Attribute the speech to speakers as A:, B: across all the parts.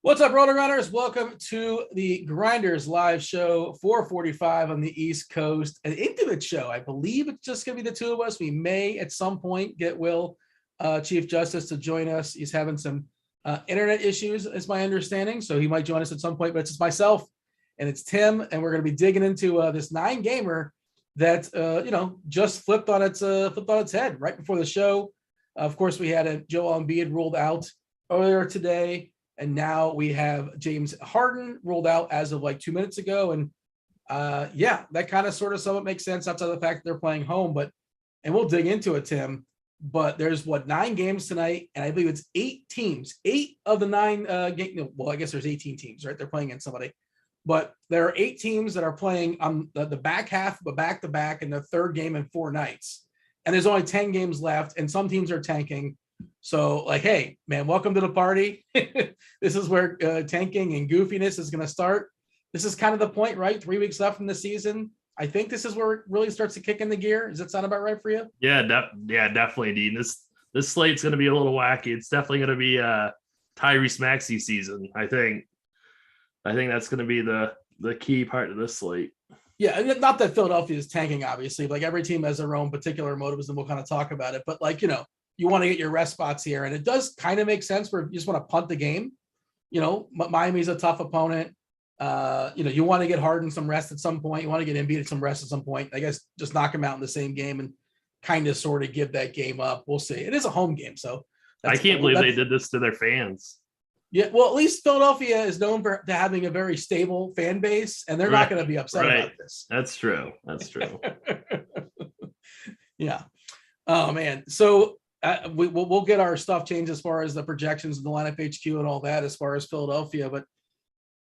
A: What's up, Rotogrinders? Welcome to the Grinderslive show, 4:45 on the East Coast. An intimate show. I believe it's just going to be the two of us. We may at some point get Will, Chief Justice, to join us. He's having some internet issues, is my understanding. So he might join us at some point, but it's just myself and it's Tim. And we're going to be digging into this 9-gamer that, just flipped on its head right before the show. Of course, we had Joel Embiid ruled out earlier today. And now we have James Harden ruled out as of like 2 minutes ago. And that kind of sort of somewhat makes sense outside of the fact that they're playing home. And we'll dig into it, Tim. But there's 9 games tonight, and I believe it's 8 teams. 8 of the 9 games. Well, I guess there's 18 teams, right? They're playing against somebody. But there are 8 teams that are playing on the back half, but back-to-back in the third game in 4 nights. And there's only 10 games left, and some teams are tanking. So hey, man, welcome to the party. This is where tanking and goofiness is going to start. This is kind of the point, right? 3 weeks left in the season. I think this is where it really starts to kick in the gear. Does that sound about right for you?
B: Yeah, definitely, Dean. This slate's going to be a little wacky. It's definitely going to be Tyrese Maxey season. I think that's going to be the key part of this slate.
A: Yeah, not that Philadelphia is tanking, obviously. Like every team has their own particular motives, and we'll kind of talk about it. But you want to get your rest spots here. And it does kind of make sense where you just want to punt the game. Miami's a tough opponent. You want to get Harden some rest at some point. You want to get Embiid some rest at some point. I guess just knock him out in the same game and kind of sort of give that game up. We'll see. It is a home game. So
B: I can't believe they did this to their fans.
A: Yeah, well, at least Philadelphia is known for having a very stable fan base, and they're not going to be upset about this.
B: That's true.
A: Yeah. Oh, man. So we'll get our stuff changed as far as the projections and the lineup HQ and all that as far as Philadelphia. But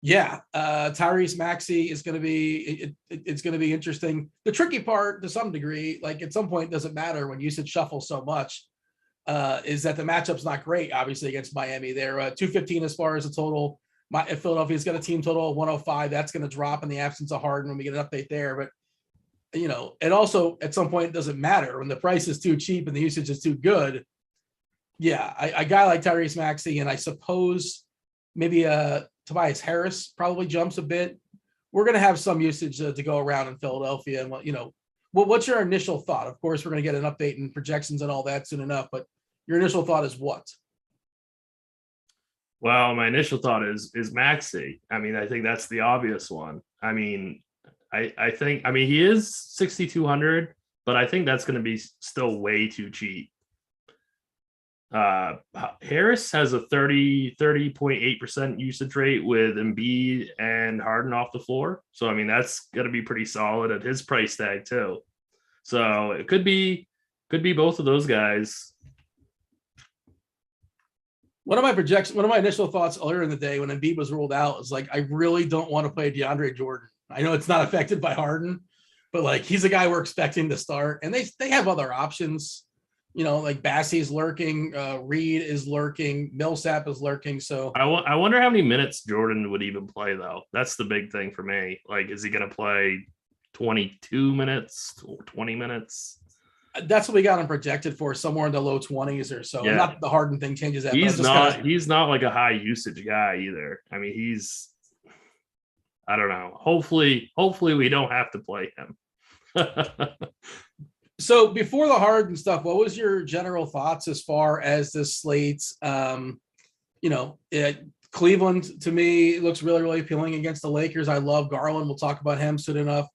A: yeah, Tyrese Maxey is going to be, it's going to be interesting. The tricky part to some degree, like at some point, doesn't matter when usage shuffles so much, is that the matchup's not great, obviously, against Miami. They're 215 as far as the total. If Philadelphia's got a team total of 105, that's going to drop in the absence of Harden when we get an update there. But and also at some point it doesn't matter when the price is too cheap and the usage is too good. Yeah, a guy like Tyrese Maxey, and I suppose maybe Tobias Harris probably jumps a bit. We're going to have some usage to go around in Philadelphia. And what's your initial thought? Of course, we're going to get an update and projections and all that soon enough, but your initial thought is what?
B: Well, my initial thought is Maxey. I mean, I think that's the obvious one. I mean, I think he is 6,200, but I think that's going to be still way too cheap. Harris has a 30.8% usage rate with Embiid and Harden off the floor. So, I mean, that's going to be pretty solid at his price tag too. So it could be both of those guys.
A: One of my initial thoughts earlier in the day when Embiid was ruled out was like, I really don't want to play DeAndre Jordan. I know it's not affected by Harden, but he's a guy we're expecting to start, and they have other options. Like Bassey's lurking, Reed is lurking, Millsap is lurking. So
B: I wonder how many minutes Jordan would even play, though. That's the big thing for me. Like, is he going to play 22 minutes, 20 minutes?
A: That's what we got him projected for, somewhere in the low 20s or so. Yeah. Not the Harden thing changes that.
B: He's not like a high usage guy either. I mean, I don't know. Hopefully we don't have to play him.
A: So before the Harden stuff, what was your general thoughts as far as this slate? Cleveland to me looks really, really appealing against the Lakers. I love Garland. We'll talk about him soon enough.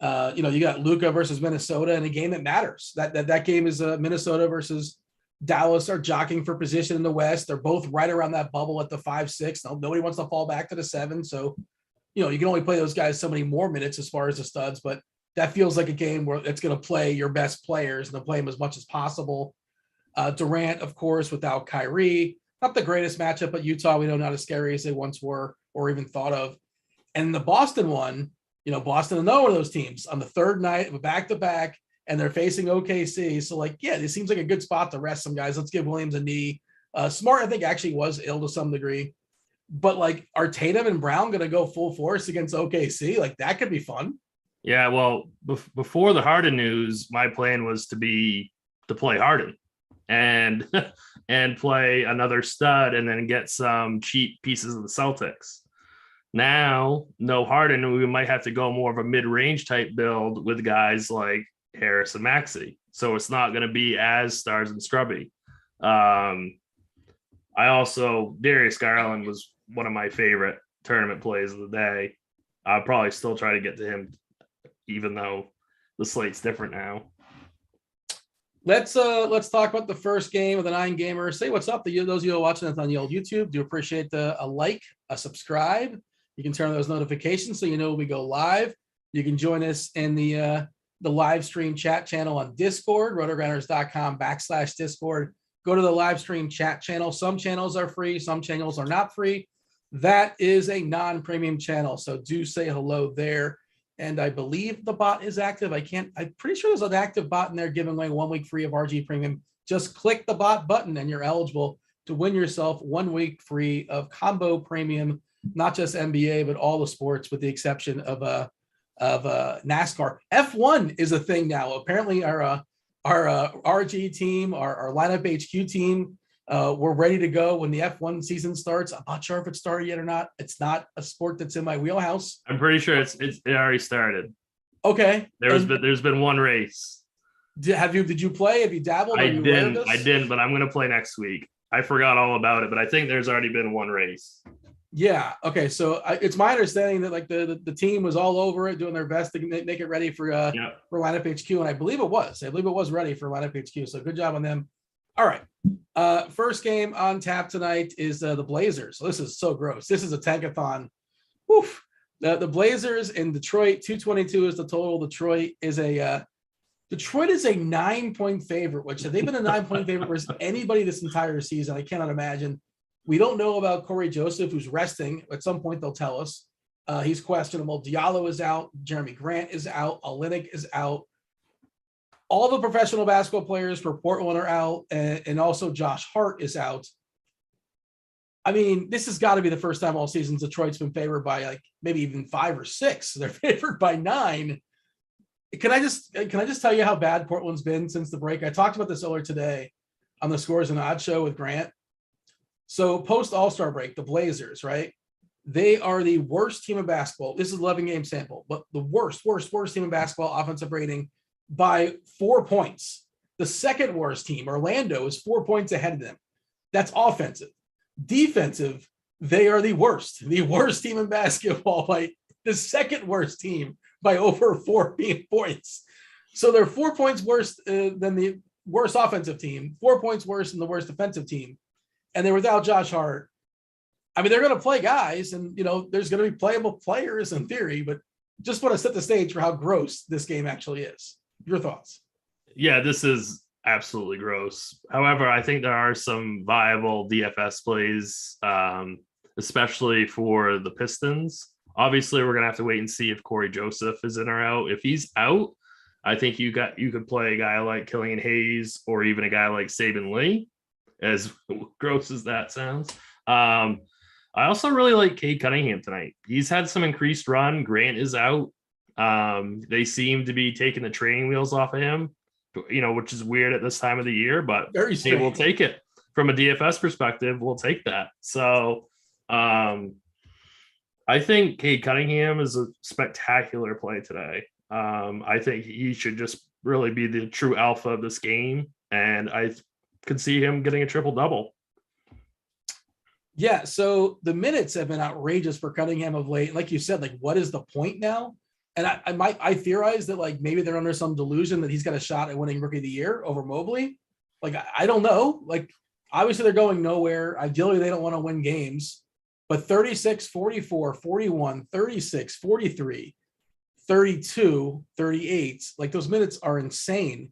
A: You got Luka versus Minnesota in a game that matters. That game is Minnesota versus Dallas are jockeying for position in the West. They're both right around that bubble at the 5-6. Nobody wants to fall back to the 7. So, you can only play those guys so many more minutes as far as the studs, but that feels like a game where it's going to play your best players and to play them as much as possible. Durant, of course, without Kyrie, not the greatest matchup, but Utah, we know, not as scary as they once were or even thought of. And the Boston one, Boston and one of those teams on the third night of a back-to-back, and they're facing OKC. So, it seems like a good spot to rest some guys. Let's give Williams a knee. Smart, I think, actually was ill to some degree. But, are Tatum and Brown going to go full force against OKC? That could be fun.
B: Yeah, well, before the Harden news, my plan was to play Harden. and and play another stud and then get some cheap pieces of the Celtics. Now, no Harden, we might have to go more of a mid-range type build with guys like Harris and Maxey. So it's not going to be as stars and scrubby. Darius Garland was one of my favorite tournament plays of the day. I'll probably still try to get to him, even though the slate's different now.
A: Let's talk about the first game of the 9 gamer. Say what's up to those of you who are watching us on the old YouTube. Do appreciate a like, a subscribe. You can turn on those notifications so you know when we go live. You can join us in the live stream chat channel on Discord, rotogrinders.com/Discord. Go to the live stream chat channel. Some channels are free, some channels are not free. That is a non-premium channel, so do say hello there. And I believe the bot is active. I'm pretty sure there's an active bot in there giving away 1 week free of RG Premium. Just click the bot button and you're eligible to win yourself 1 week free of combo premium, not just NBA, but all the sports with the exception of NASCAR. F1 is a thing now. Apparently our RG team, our lineup HQ team, we're ready to go when the F1 season starts. I'm not sure if it started yet or not. It's not a sport that's in my wheelhouse.
B: I'm pretty sure it already started.
A: Okay.
B: There's been one race.
A: Did you play? Have you dabbled?
B: I didn't, but I'm going to play next week. I forgot all about it, but I think there's already been one race.
A: Yeah. Okay. So it's my understanding that like the team was all over it, doing their best to make it ready for lineup HQ, and I believe it was. Ready for lineup HQ. So good job on them. All right. First game on tap tonight is the Blazers. So this is so gross. This is a tankathon. Woof. The Blazers in Detroit. 222 is the total. Detroit is a 9-point favorite, which they've been a 9-point favorite versus anybody this entire season. I cannot imagine. We don't know about Corey Joseph, who's resting. At some point, they'll tell us. He's questionable. Diallo is out. Jeremy Grant is out. Olynyk is out. All the professional basketball players for Portland are out, and also Josh Hart is out. I mean, this has got to be the first time all season Detroit's been favored by like maybe even 5 or 6. They're favored by 9. Can I just tell you how bad Portland's been since the break? I talked about this earlier today on the Scores and Odds show with Grant. So post All-Star break, the Blazers, right? They are the worst team of basketball. This is 11-game sample, but the worst team of basketball offensive rating by 4 points. The second worst team, Orlando, is 4 points ahead of them. That's offensive. Defensive, they are the worst team in basketball by the second worst team by over 4 points. So they're 4 points worse than the worst offensive team, 4 points worse than the worst defensive team. And they're without Josh Hart. I mean, they're going to play guys and, there's going to be playable players in theory, but just want to set the stage for how gross this game actually is. Your thoughts?
B: Yeah, this is absolutely gross. However, I think there are some viable DFS plays, especially for the Pistons. Obviously, we're going to have to wait and see if Corey Joseph is in or out. If he's out, I think you could play a guy like Killian Hayes or even a guy like Saban Lee, as gross as that sounds. I also really like Cade Cunningham tonight. He's had some increased run. Grant is out. They seem to be taking the training wheels off of him, which is weird at this time of the year, but hey, we'll take it. From a DFS perspective, we'll take that. So I think Cade Cunningham is a spectacular play today. I think he should just really be the true alpha of this game, and I could see him getting a triple-double.
A: Yeah, so the minutes have been outrageous for Cunningham of late. Like you said, like what is the point now? And I theorize that like maybe they're under some delusion that he's got a shot at winning Rookie of the Year over Mobley. Like I don't know. Like obviously they're going nowhere. Ideally they don't want to win games, but 36, 44, 41, 36, 43, 32, 38. Like those minutes are insane.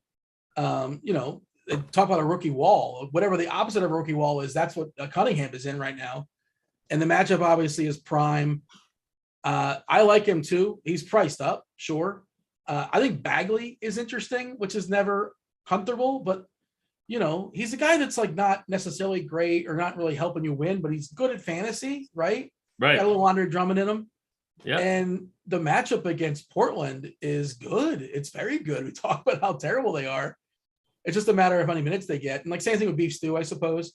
A: Talk about a rookie wall, whatever the opposite of a rookie wall is. That's what Cunningham is in right now. And the matchup obviously is prime. I like him too. He's priced up, sure. I think Bagley is interesting, which is never comfortable, but he's a guy that's like not necessarily great or not really helping you win, but he's good at fantasy, right?
B: Right.
A: Got a little Andre Drummond in him.
B: Yeah.
A: And the matchup against Portland is good. It's very good. We talk about how terrible they are. It's just a matter of how many minutes they get. And like same thing with Beef Stew, I suppose.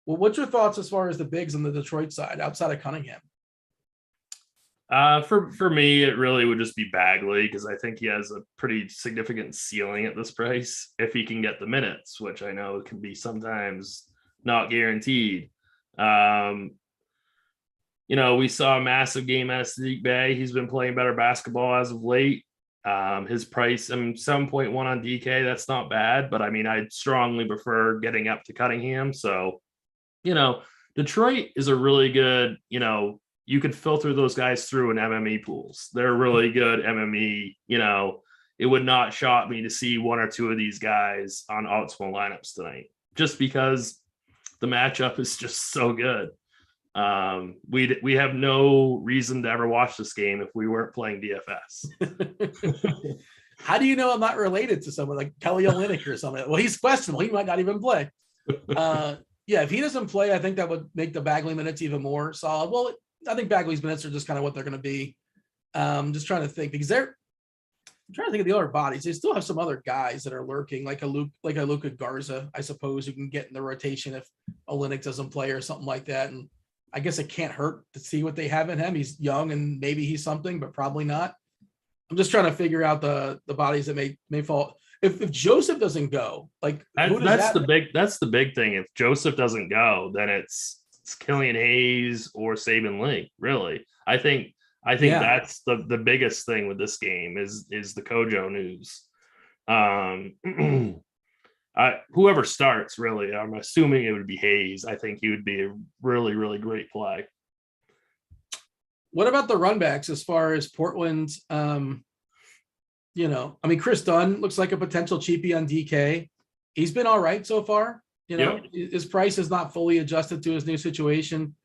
A: Well, what's your thoughts as far as the bigs on the Detroit side outside of Cunningham?
B: For me, it really would just be Bagley because I think he has a pretty significant ceiling at this price if he can get the minutes, which I know can be sometimes not guaranteed. We saw a massive game out of Sadiq Bey. He's been playing better basketball as of late. His price, 7.1 on DK, that's not bad, but I'd strongly prefer getting up to Cunningham. So, Detroit is a really good, you could filter those guys through in MME pools. They're really good MME, it would not shock me to see one or two of these guys on optimal lineups tonight, just because the matchup is just so good. We have no reason to ever watch this game if we weren't playing DFS.
A: How do you know I'm not related to someone like Kelly Olynyk or something? Well, he's questionable. He might not even play. If he doesn't play, I think that would make the Bagley minutes even more solid. Well, I think Bagley's minutes are just kind of what they're going to be. Just trying to think because I'm trying to think of the other bodies. They still have some other guys that are lurking, like a Luka Garza, I suppose, who can get in the rotation if Olynyk doesn't play or something like that. And I guess it can't hurt to see what they have in him. He's young and maybe he's something, but probably not. I'm just trying to figure out the bodies that may fall. If Joseph doesn't go, like
B: that's the big thing. If Joseph doesn't go, then it's Killian Hayes or Saban Lee. Really, I think that's the biggest thing with this game is the Kojo news. Whoever starts, really, I'm assuming it would be Hayes. I think he would be a really, really great play.
A: What about the runbacks as far as Portland? Chris Dunn looks like a potential cheapie on DK. He's been all right so far. His price is not fully adjusted to his new situation.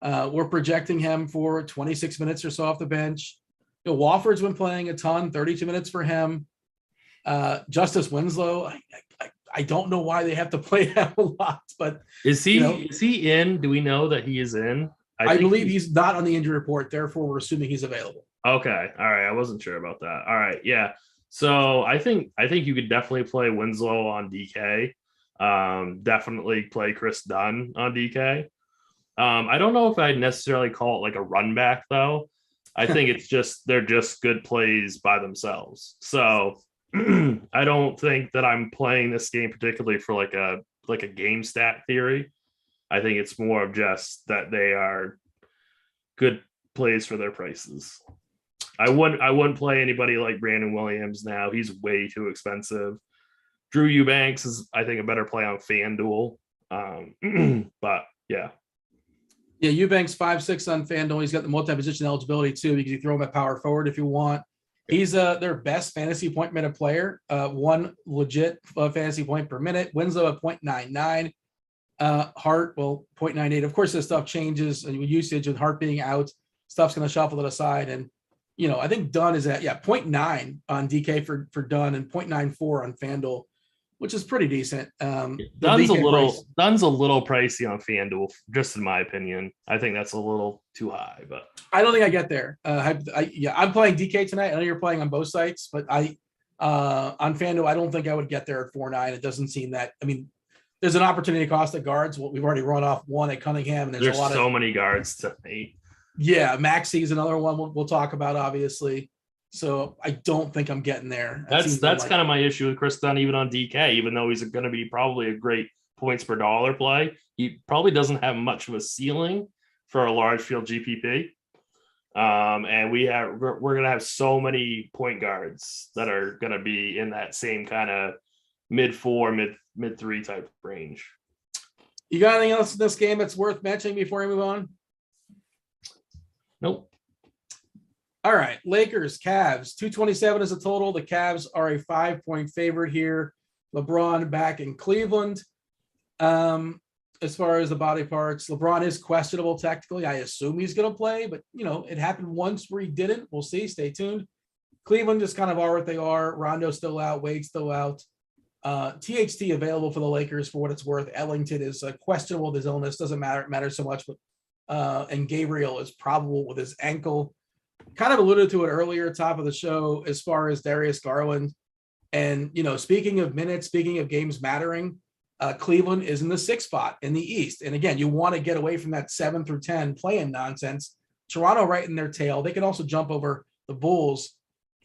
A: We're projecting him for 26 minutes or so off the bench. Wofford's been playing a ton, 32 minutes for him. Justice Winslow, I don't know why they have to play him a lot, but
B: is he in? Do we know that he is in?
A: I believe he's not on the injury report. Therefore, we're assuming he's available.
B: Okay. All right. I wasn't sure about that. All right. Yeah. So I think you could definitely play Winslow on DK. Definitely play Chris Dunn on DK. I don't know if I'd necessarily call it like a run back though. I think they're just good plays by themselves. So I don't think that I'm playing this game particularly for like a game stat theory. I think it's more of just that they are good plays for their prices. I wouldn't play anybody like Brandon Williams now. He's way too expensive. Drew Eubanks is, I think, a better play on FanDuel. But yeah.
A: Yeah, Eubanks 5'6" on FanDuel. He's got the multi-position eligibility too, because you throw him at power forward if you want. He's their best fantasy point minute player. One legit fantasy point per minute. Winslow at 0.99. Hart, 0.98. Of course, this stuff changes and with usage and Hart being out, stuff's going to shuffle it aside. And I think Dunn is at 0.9 on DK for Dunn and 0.94 on FanDuel, which is pretty decent.
B: Dunn's a little pricey on FanDuel, just in my opinion. I think that's a little too high, but
A: I don't think I get there. I'm playing DK tonight. I know you're playing on both sites, but on FanDuel, I don't think I would get there at 4.9. It doesn't seem that. There's an opportunity cost at guards. We've already run off one at Cunningham, and there's a lot
B: so many guards tonight.
A: Yeah, Maxey is another one we'll talk about, obviously. So I don't think I'm getting there.
B: That's kind of my issue with Chris Dunn, even on DK, even though he's going to be probably a great points per dollar play. He probably doesn't have much of a ceiling for a large field GPP. And we're going to have so many point guards that are going to be in that same kind of mid-4, mid-3 type range.
A: You got anything else in this game that's worth mentioning before we move on?
B: Nope.
A: All right, Lakers, Cavs, 227 is a total. The Cavs are a 5-point favorite here. LeBron back in Cleveland. As far as the body parts, LeBron is questionable technically. I assume he's going to play, but, it happened once where he didn't. We'll see. Stay tuned. Cleveland just kind of are what they are. Rondo's still out. Wade's still out. THT available for the Lakers for what it's worth. Ellington is questionable with his illness. Doesn't matter. It matters so much, but and Gabriel is probable with his ankle. Kind of alluded to it earlier, top of the show, as far as Darius Garland. And, speaking of minutes, speaking of games mattering, Cleveland is in the 6th spot in the East. And again, you want to get away from that 7 through 10 play-in nonsense. Toronto right in their tail. They can also jump over the Bulls.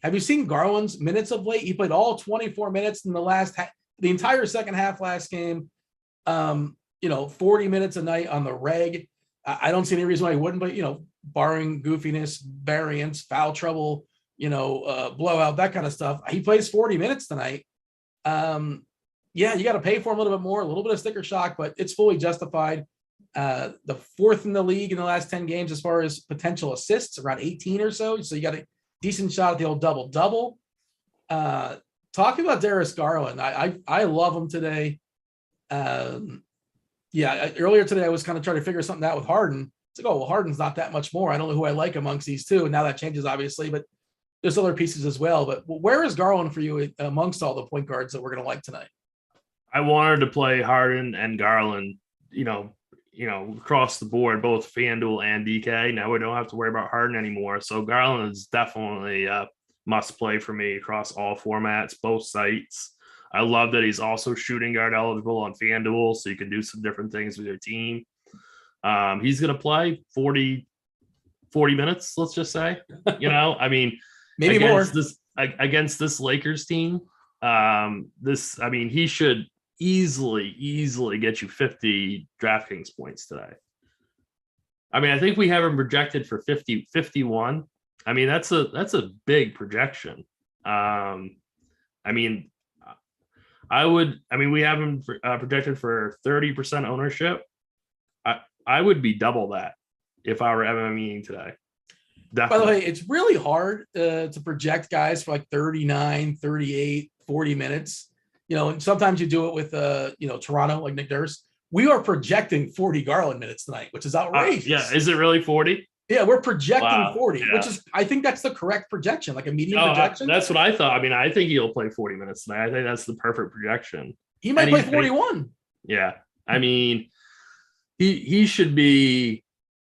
A: Have you seen Garland's minutes of late? He played all 24 minutes in the entire second half last game. 40 minutes a night on the reg. I don't see any reason why he wouldn't, but, barring goofiness, variance, foul trouble, blowout, that kind of stuff. He plays 40 minutes tonight. You got to pay for him a little bit more, a little bit of sticker shock, but it's fully justified. The 4th in the league in the last 10 games as far as potential assists, around 18 or so. So you got a decent shot at the old double-double. Talking about Darius Garland, I love him today. Earlier today I was kind of trying to figure something out with Harden. It's like, Harden's not that much more. I don't know who I like amongst these two. And now that changes, obviously, but there's other pieces as well. But where is Garland for you amongst all the point guards that we're going to like tonight?
B: I wanted to play Harden and Garland, across the board, both FanDuel and DK. Now we don't have to worry about Harden anymore. So Garland is definitely a must play for me across all formats, both sites. I love that he's also shooting guard eligible on FanDuel, so you can do some different things with your team. He's going to play 40 minutes, let's just say,
A: maybe more
B: against this Lakers team. He should easily get you 50 DraftKings points today. I think we have him projected for 51. That's a big projection. We have him projected for 30% ownership. I would be double that if I were MMEing today. Definitely.
A: By the way, it's really hard to project guys for like 39, 38, 40 minutes. And sometimes you do it with, Toronto, like Nick Nurse. We are projecting 40 Garland minutes tonight, which is outrageous.
B: Is it really 40?
A: Yeah, we're projecting 40, which is, I think that's the correct projection, like a median projection.
B: That's what I thought. I think he'll play 40 minutes tonight. I think that's the perfect projection.
A: He might play 41.
B: Yeah. He should be,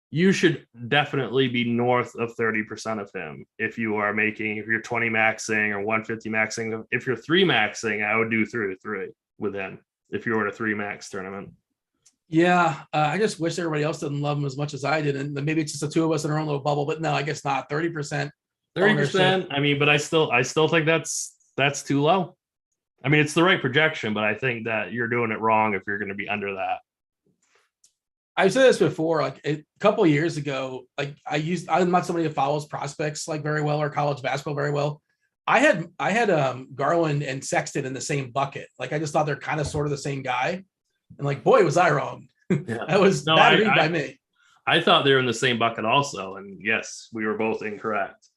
B: you should definitely be north of 30% of him if you're 20 maxing or 150 maxing. If you're 3 maxing, I would do 3 to 3 with him if you were at a 3 max tournament.
A: Yeah, I just wish everybody else didn't love him as much as I did, and maybe it's just the two of us in our own little bubble. But no, I guess not. 30%.
B: 30%. But I still think that's too low. It's the right projection, but I think that you're doing it wrong if you're going to be under that.
A: I've said this before, like a couple of years ago, I'm not somebody who follows prospects like very well or college basketball very well. I had Garland and Sexton in the same bucket. Like I just thought they're kind of sort of the same guy. And boy, was I wrong.
B: Yeah.
A: That was bad read by me.
B: I thought they were in the same bucket also. And yes, we were both incorrect.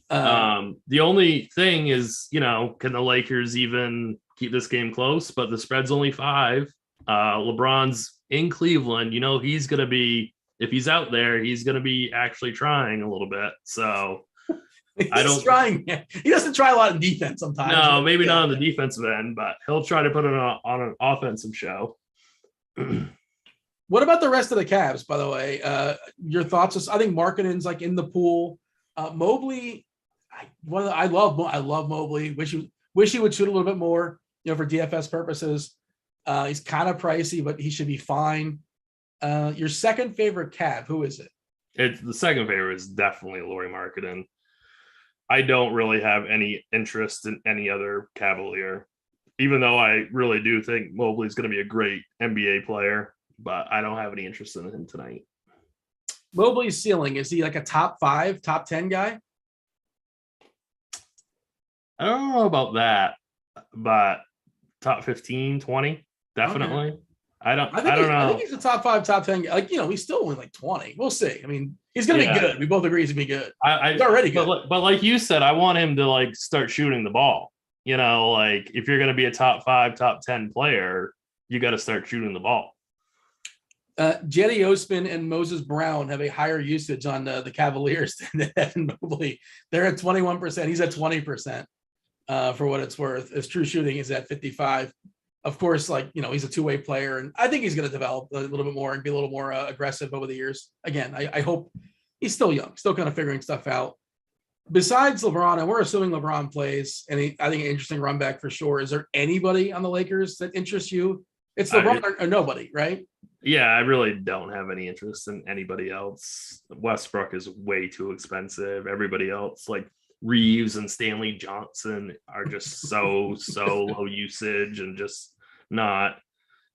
B: The only thing is, can the Lakers even keep this game close? But the spread's only 5. LeBron's in Cleveland. He's going to be, if he's out there, he's going to be actually trying a little bit. So
A: He's trying. He doesn't try a lot in defense sometimes.
B: No, maybe not on the defensive end, but he'll try to put it on an offensive show.
A: What about the rest of the Cavs, by the way? Your thoughts? I think Markkanen's in the pool. Mobley, I love Mobley. Wish he would shoot a little bit more, for DFS purposes. He's kind of pricey, but he should be fine. Your second favorite Cav, who is it?
B: It's the second favorite is definitely Lauri Markkanen. I don't really have any interest in any other Cavalier, even though I really do think Mobley's going to be a great NBA player, but I don't have any interest in him tonight.
A: Mobley's ceiling, is he like a top 5, top 10 guy?
B: I don't know about that, but top 15, 20, definitely. Okay. I don't know.
A: I think he's a top 5, top 10 guy. He's still only 20. We'll see. He's going to be good. We both agree he's going to be good. He's already good.
B: But like you said, I want him to start shooting the ball. If you're going to be a top 5, top 10 player, you got to start shooting the ball.
A: Jetty Osman and Moses Brown have a higher usage on the Cavaliers than Evan Mobley. They're at 21%. He's at 20% for what it's worth. His true shooting is at 55%. Of course, he's a two-way player, and I think he's going to develop a little bit more and be a little more aggressive over the years. Again, I hope he's still young, still kind of figuring stuff out. besides LeBron, and we're assuming LeBron plays, and I think an interesting run back for sure. Is there anybody on the Lakers that interests you? It's LeBron or nobody, right?
B: Yeah, I really don't have any interest in anybody else. Westbrook is way too expensive. Everybody else, like Reeves and Stanley Johnson, are just so low usage and just not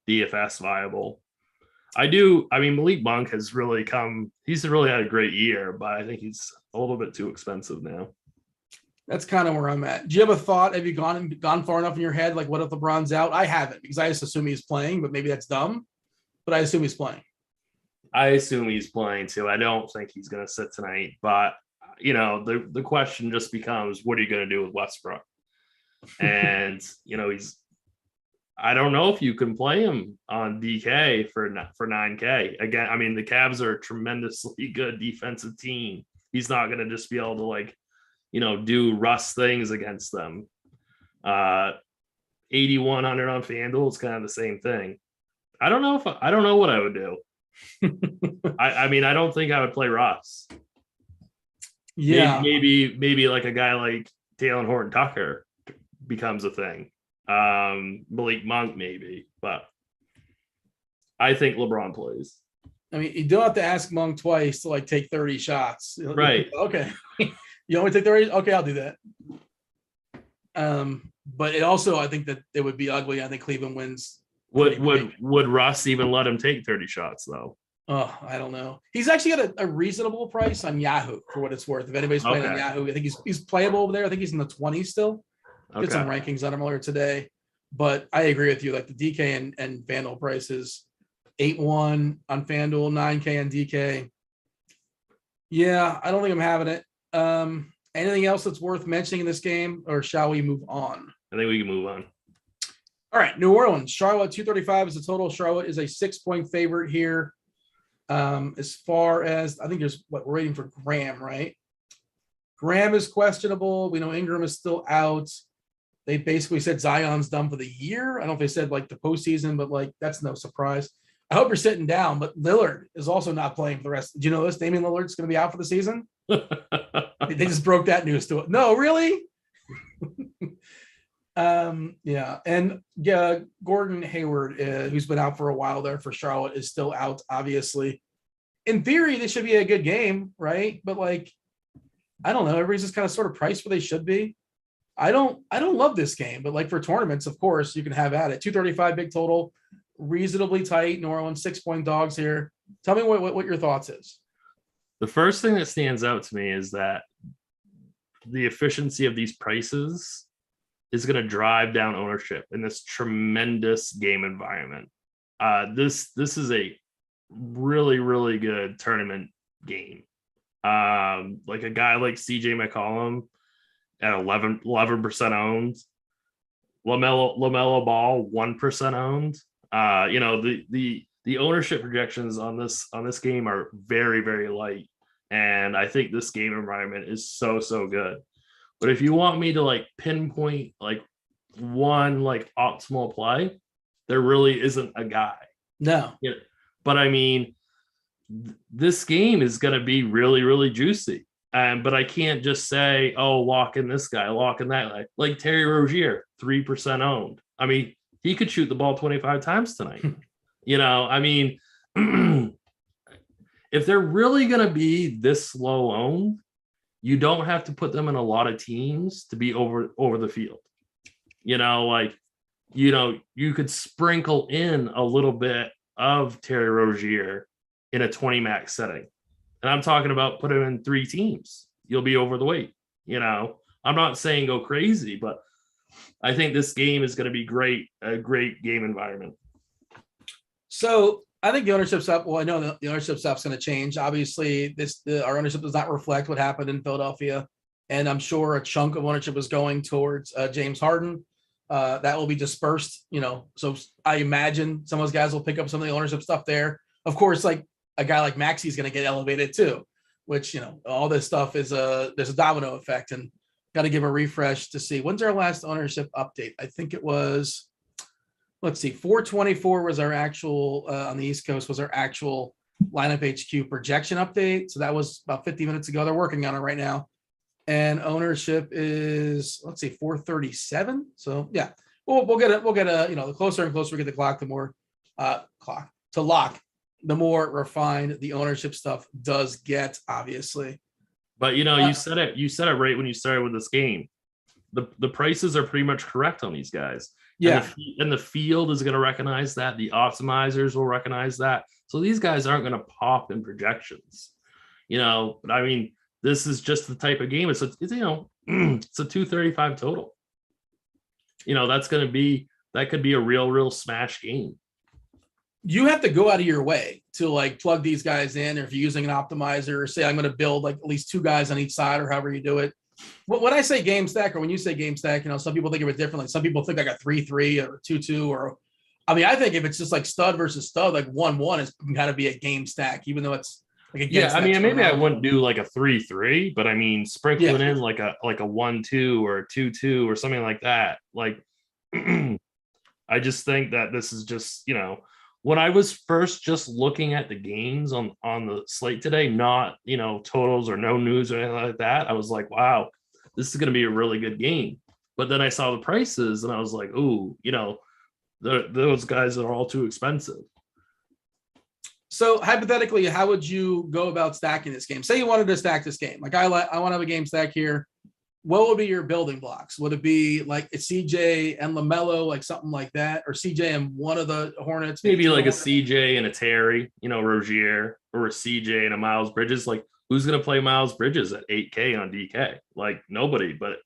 B: DFS viable. I mean, Malik Monk has really he's really had a great year, but I think he's a little bit too expensive now.
A: That's kind of where I'm at. Do you have a thought? Have you gone far enough in your head? Like, what if LeBron's out? I haven't, because I just assume he's playing, but maybe that's dumb. But I assume he's playing.
B: I assume he's playing too. I don't think he's going to sit tonight, but the question just becomes, what are you going to do with Westbrook? And I don't know if you can play him on DK for 9K. Again, I mean, the Cavs are a tremendously good defensive team. He's not going to just be able to do Russ things against them. 8,100 on FanDuel is kind of the same thing. I don't know what I would do. I mean, I don't think I would play Russ.
A: Yeah,
B: maybe like a guy like Talen Horton-Tucker becomes a thing. Malik Monk maybe, but I think LeBron plays.
A: I mean, you don't have to ask Monk twice to take 30 shots.
B: Right.
A: Okay. You want me to take 30? Okay, I'll do that. But it also, I think that it would be ugly. I think Cleveland wins.
B: Would Russ even let him take 30 shots though?
A: Oh, I don't know. He's actually got a reasonable price on Yahoo for what it's worth. If anybody's playing on Yahoo, I think he's playable over there. I think he's in the 20s still. Did some rankings on him earlier today. But I agree with you. Like the DK and FanDuel prices, 8-1 on FanDuel, 9K on DK. Yeah, I don't think I'm having it. Anything else that's worth mentioning in this game, or shall we move on?
B: I think we can move on.
A: All right, New Orleans, Charlotte, 235 is the total. Charlotte is a 6-point favorite here. As far as, I think we're waiting for Graham, right? Graham is questionable. We know Ingram is still out. They basically said Zion's done for the year. I don't know if they said the postseason, but that's no surprise. I hope you're sitting down, but Lillard is also not playing for the rest. Do you know this? Damian Lillard's going to be out for the season. They just broke that news to it. No, really? Yeah. And Gordon Hayward, who's been out for a while there for Charlotte, is still out, obviously. In theory, this should be a good game, right? But I don't know. Everybody's just kind of sort of priced where they should be. I don't love this game, but for tournaments, of course, you can have at it. 235 big total, reasonably tight. New Orleans 6-point dogs here. Tell me what your thoughts is.
B: The first thing that stands out to me is that the efficiency of these prices is going to drive down ownership in this tremendous game environment. This is a really, really good tournament game. Like a guy like CJ McCollum at 11% owned, LaMelo Ball 1% owned. The ownership projections on this game are very, very light, and I think this game environment is so good. But if you want me to pinpoint one optimal play, there really isn't a guy.
A: No.
B: Yeah. But I mean, this game is going to be really, really juicy. But I can't just say, oh, lock in this guy, lock in that guy. Like Terry Rozier, 3% owned. I mean, he could shoot the ball 25 times tonight. I mean, if they're really going to be this low owned, you don't have to put them in a lot of teams to be over the field. You could sprinkle in a little bit of Terry Rozier in a 20 max setting. And I'm talking about put him in 3 teams. You'll be over the weight. I'm not saying go crazy, but I think this game is going to be a great game environment.
A: So I think the ownership stuff, well, I know the ownership stuff's going to change. Obviously, our ownership does not reflect what happened in Philadelphia. And I'm sure a chunk of ownership is going towards James Harden. That will be dispersed, So I imagine some of those guys will pick up some of the ownership stuff there. Of course, a guy like Maxey is going to get elevated too, which, all this stuff there's a domino effect, and got to give a refresh to see when's our last ownership update. I think it was, let's see, 424 was our actual, on the East Coast was our actual lineup HQ projection update. So that was about 50 minutes ago. They're working on it right now. and ownership is, let's see, 437. So yeah, we'll get a, the closer and closer we get the clock, the more clock to lock, the more refined the ownership stuff does get, obviously.
B: But you said it right when you started with this game. The prices are pretty much correct on these guys.
A: Yeah.
B: And the field is going to recognize that. The optimizers will recognize that. So these guys aren't going to pop in projections. But I mean, this is just the type of game. It's a 235 total. That could be a real smash game.
A: You have to go out of your way to like plug these guys in, or if you're using an optimizer, or say I'm going to build like at least 2 guys on each side, or however you do it. When I say game stack, or when you say game stack, some people think of it differently. Some people think like a 3-3 or 2-2, or I mean, I think if it's just like stud versus stud, like 1-1 is can kind of be a game stack, even though it's like a game
B: stack. I mean, maybe I wouldn't do like a 3-3, but I mean, sprinkling in like a 1-2 or a 2-2 or something like that. Like, I just think that this is just, when I was first just looking at the games on the slate today, not, totals or no news or anything like that, I was like, wow, this is going to be a really good game. But then I saw the prices and I was like, ooh, those guys are all too expensive.
A: So hypothetically, how would you go about stacking this game? Say you wanted to stack this game. Like I want to have a game stack here. What would be your building blocks? Would it be like a CJ and LaMelo, like something like that, or CJ and one of the Hornets?
B: Maybe like a CJ and a Terry, Rozier, or a CJ and a Miles Bridges. Like, who's going to play Miles Bridges at 8K on DK? Like, nobody, but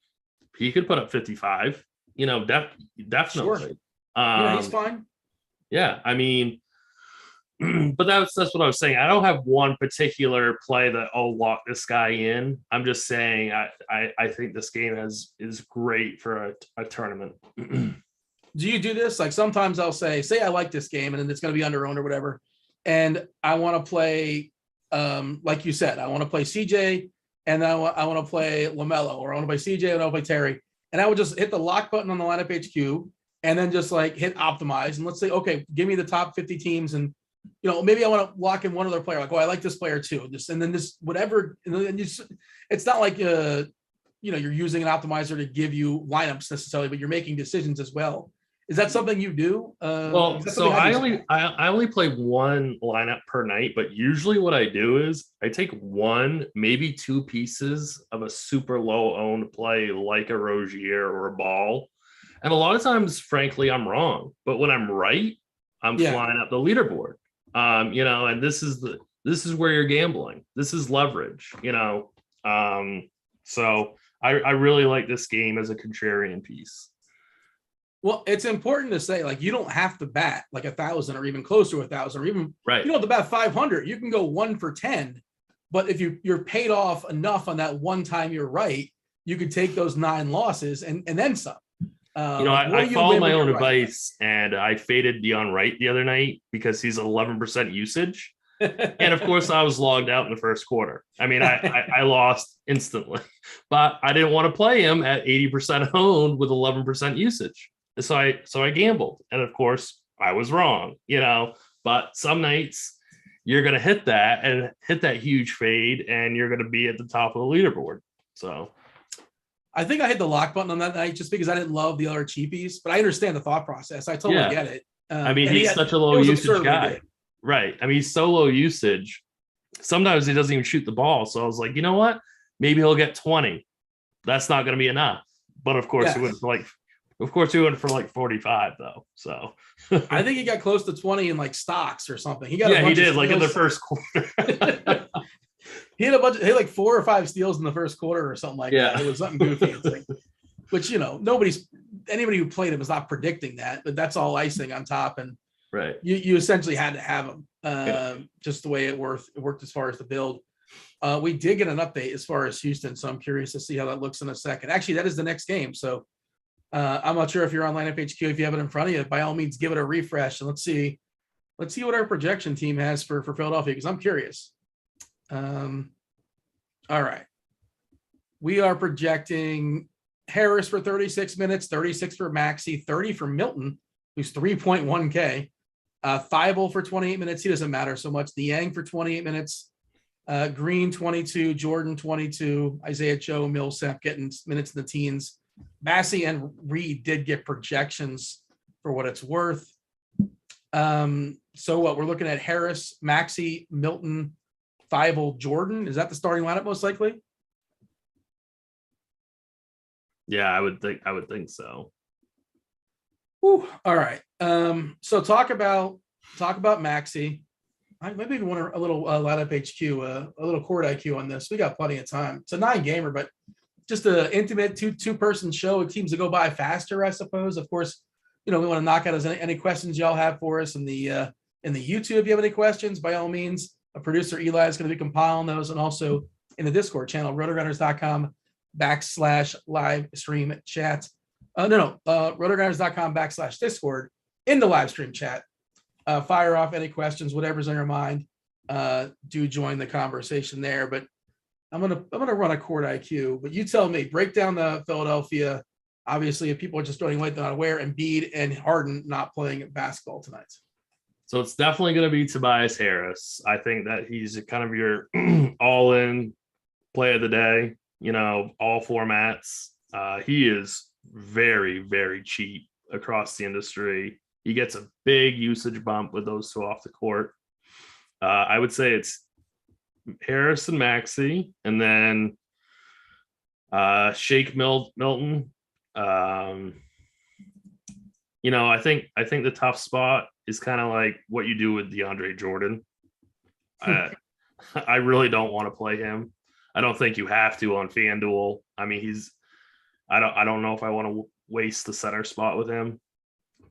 B: he could put up 55. Definitely.
A: Sure. He's fine.
B: Yeah, I mean, but that's what I was saying. I don't have one particular play that lock this guy in. I'm just saying I think this game is great for a tournament.
A: Do you do this? Like sometimes I'll say I like this game and then it's going to be under owned or whatever, and I want to play like you said, I want to play CJ and then I want to play LaMelo, or I want to play CJ and I want to play Terry, and I would just hit the lock button on the lineup HQ and then just like hit optimize, and let's say, okay, give me the top 50 teams, and maybe I want to lock in one other player. Like, oh, I like this player too. And then this whatever. And it's not like you're using an optimizer to give you lineups necessarily, but you're making decisions as well. Is that something you do?
B: So I only play one lineup per night, but usually what I do is I take one, maybe 2 pieces of a super low owned play like a Rozier or a Ball, and a lot of times, frankly, I'm wrong. But when I'm right, I'm flying up the leaderboard. And this is where you're gambling. This is leverage, so I really like this game as a contrarian piece.
A: Well, it's important to say, like, you don't have to bat like 1,000 or even close to 1,000 or even,
B: right.
A: You don't have to bat 500. You can go 1 for 10, but if you're paid off enough on that one time you're right, you could take those 9 losses and then some.
B: I followed my own advice, and I faded Dion Wright the other night because he's 11% usage. And of course, I was logged out in the first quarter. I mean, I lost instantly, but I didn't want to play him at 80% owned with 11% usage. So I gambled. And of course, I was wrong, but some nights you're going to hit that huge fade, and you're going to be at the top of the leaderboard. So
A: I think I hit the lock button on that night just because I didn't love the other cheapies, but I understand the thought process. I totally get it.
B: I mean, he's such a low usage guy. Right. I mean, he's so low usage. Sometimes he doesn't even shoot the ball. So I was like, you know what? Maybe he'll get 20. That's not going to be enough. But of course, he went for like 45 though. So
A: I think he got close to 20 in like stocks or something. He
B: did like in the first quarter.
A: He had like 4 or 5 steals in the first quarter or something like that. It was something goofy. Which, anybody who played him is not predicting that, but that's all icing on top. And
B: right,
A: you essentially had to have him just the way it worked as far as the build. We did get an update as far as Houston, so I'm curious to see how that looks in a second. Actually, that is the next game. So I'm not sure if you're on lineup HQ, if you have it in front of you, by all means, give it a refresh and let's see what our projection team has for Philadelphia, because I'm curious. All right. We are projecting Harris for 36 minutes, 36 for Maxey, 30 for Milton, who's 3.1K. Thibault for 28 minutes. He doesn't matter so much. Niang for 28 minutes. Green 22, Jordan 22, Isaiah Joe, Millsap getting minutes in the teens. Massey and Reed did get projections for what it's worth. So what we're looking at: Harris, Maxey, Milton, Thibault, Jordan. Is that the starting lineup most likely?
B: Yeah, I would think so.
A: Whew. All right. So talk about Maxey. Maybe we want a little lineup HQ, a little court IQ on this. We got plenty of time. It's a 9-gamer, but just an intimate two-person show. It seems to go by faster, I suppose. Of course, we want to knock out any questions y'all have for us in the YouTube. If you have any questions, by all means, a producer Eli is going to be compiling those, and also in the Discord channel, rotogrinders.com/live stream chat. rotogrinders.com/Discord in the live stream chat. Fire off any questions, whatever's on your mind. Do join the conversation there. But I'm gonna run a court IQ. But you tell me, break down the Philadelphia. Obviously, if people are just joining late, they're not aware. Embiid and Harden not playing basketball tonight.
B: So it's definitely going to be Tobias Harris. I think that he's kind of your all-in play of the day. All formats. He is very, very cheap across the industry. He gets a big usage bump with those two off the court. I would say it's Harris and Maxey, and then Shake Milton. I think the tough spot is kind of like what you do with DeAndre Jordan. I really don't want to play him. I don't think you have to on FanDuel. I mean, I don't know if I want to waste the center spot with him,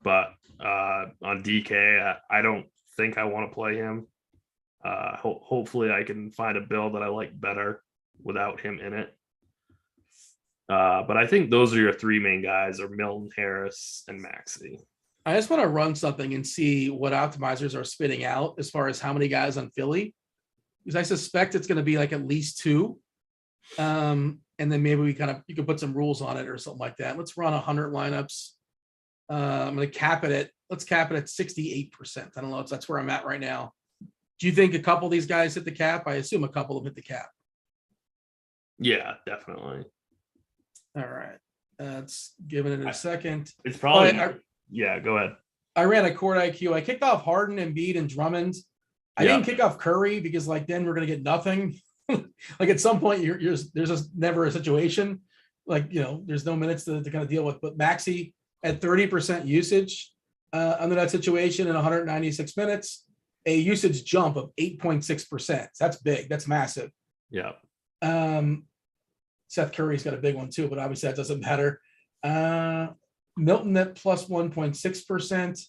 B: but on DK, I don't think I want to play him. Hopefully I can find a build that I like better without him in it. But I think those are your three main guys: are Milton, Harris, and Maxey.
A: I just want to run something and see what optimizers are spitting out as far as how many guys on Philly, because I suspect it's going to be like at least 2. And then maybe you can put some rules on it or something like that. Let's run 100 lineups. I'm going to let's cap it at 68%. I don't know if that's where I'm at right now. Do you think a couple of these guys hit the cap? I assume a couple of them hit the cap.
B: Yeah, definitely.
A: All right. Let's give it a second.
B: It's probably yeah, go ahead.
A: I ran a court IQ. I kicked off Harden, Embiid, and Drummond. I didn't kick off Curry because then we're going to get nothing. At some point, there's just never a situation. There's no minutes to kind of deal with. But Maxey at 30% usage under that situation in 196 minutes, a usage jump of 8.6%. That's big. That's massive.
B: Yeah.
A: Seth Curry's got a big one too, but obviously that doesn't matter. Milton at plus 1.6%.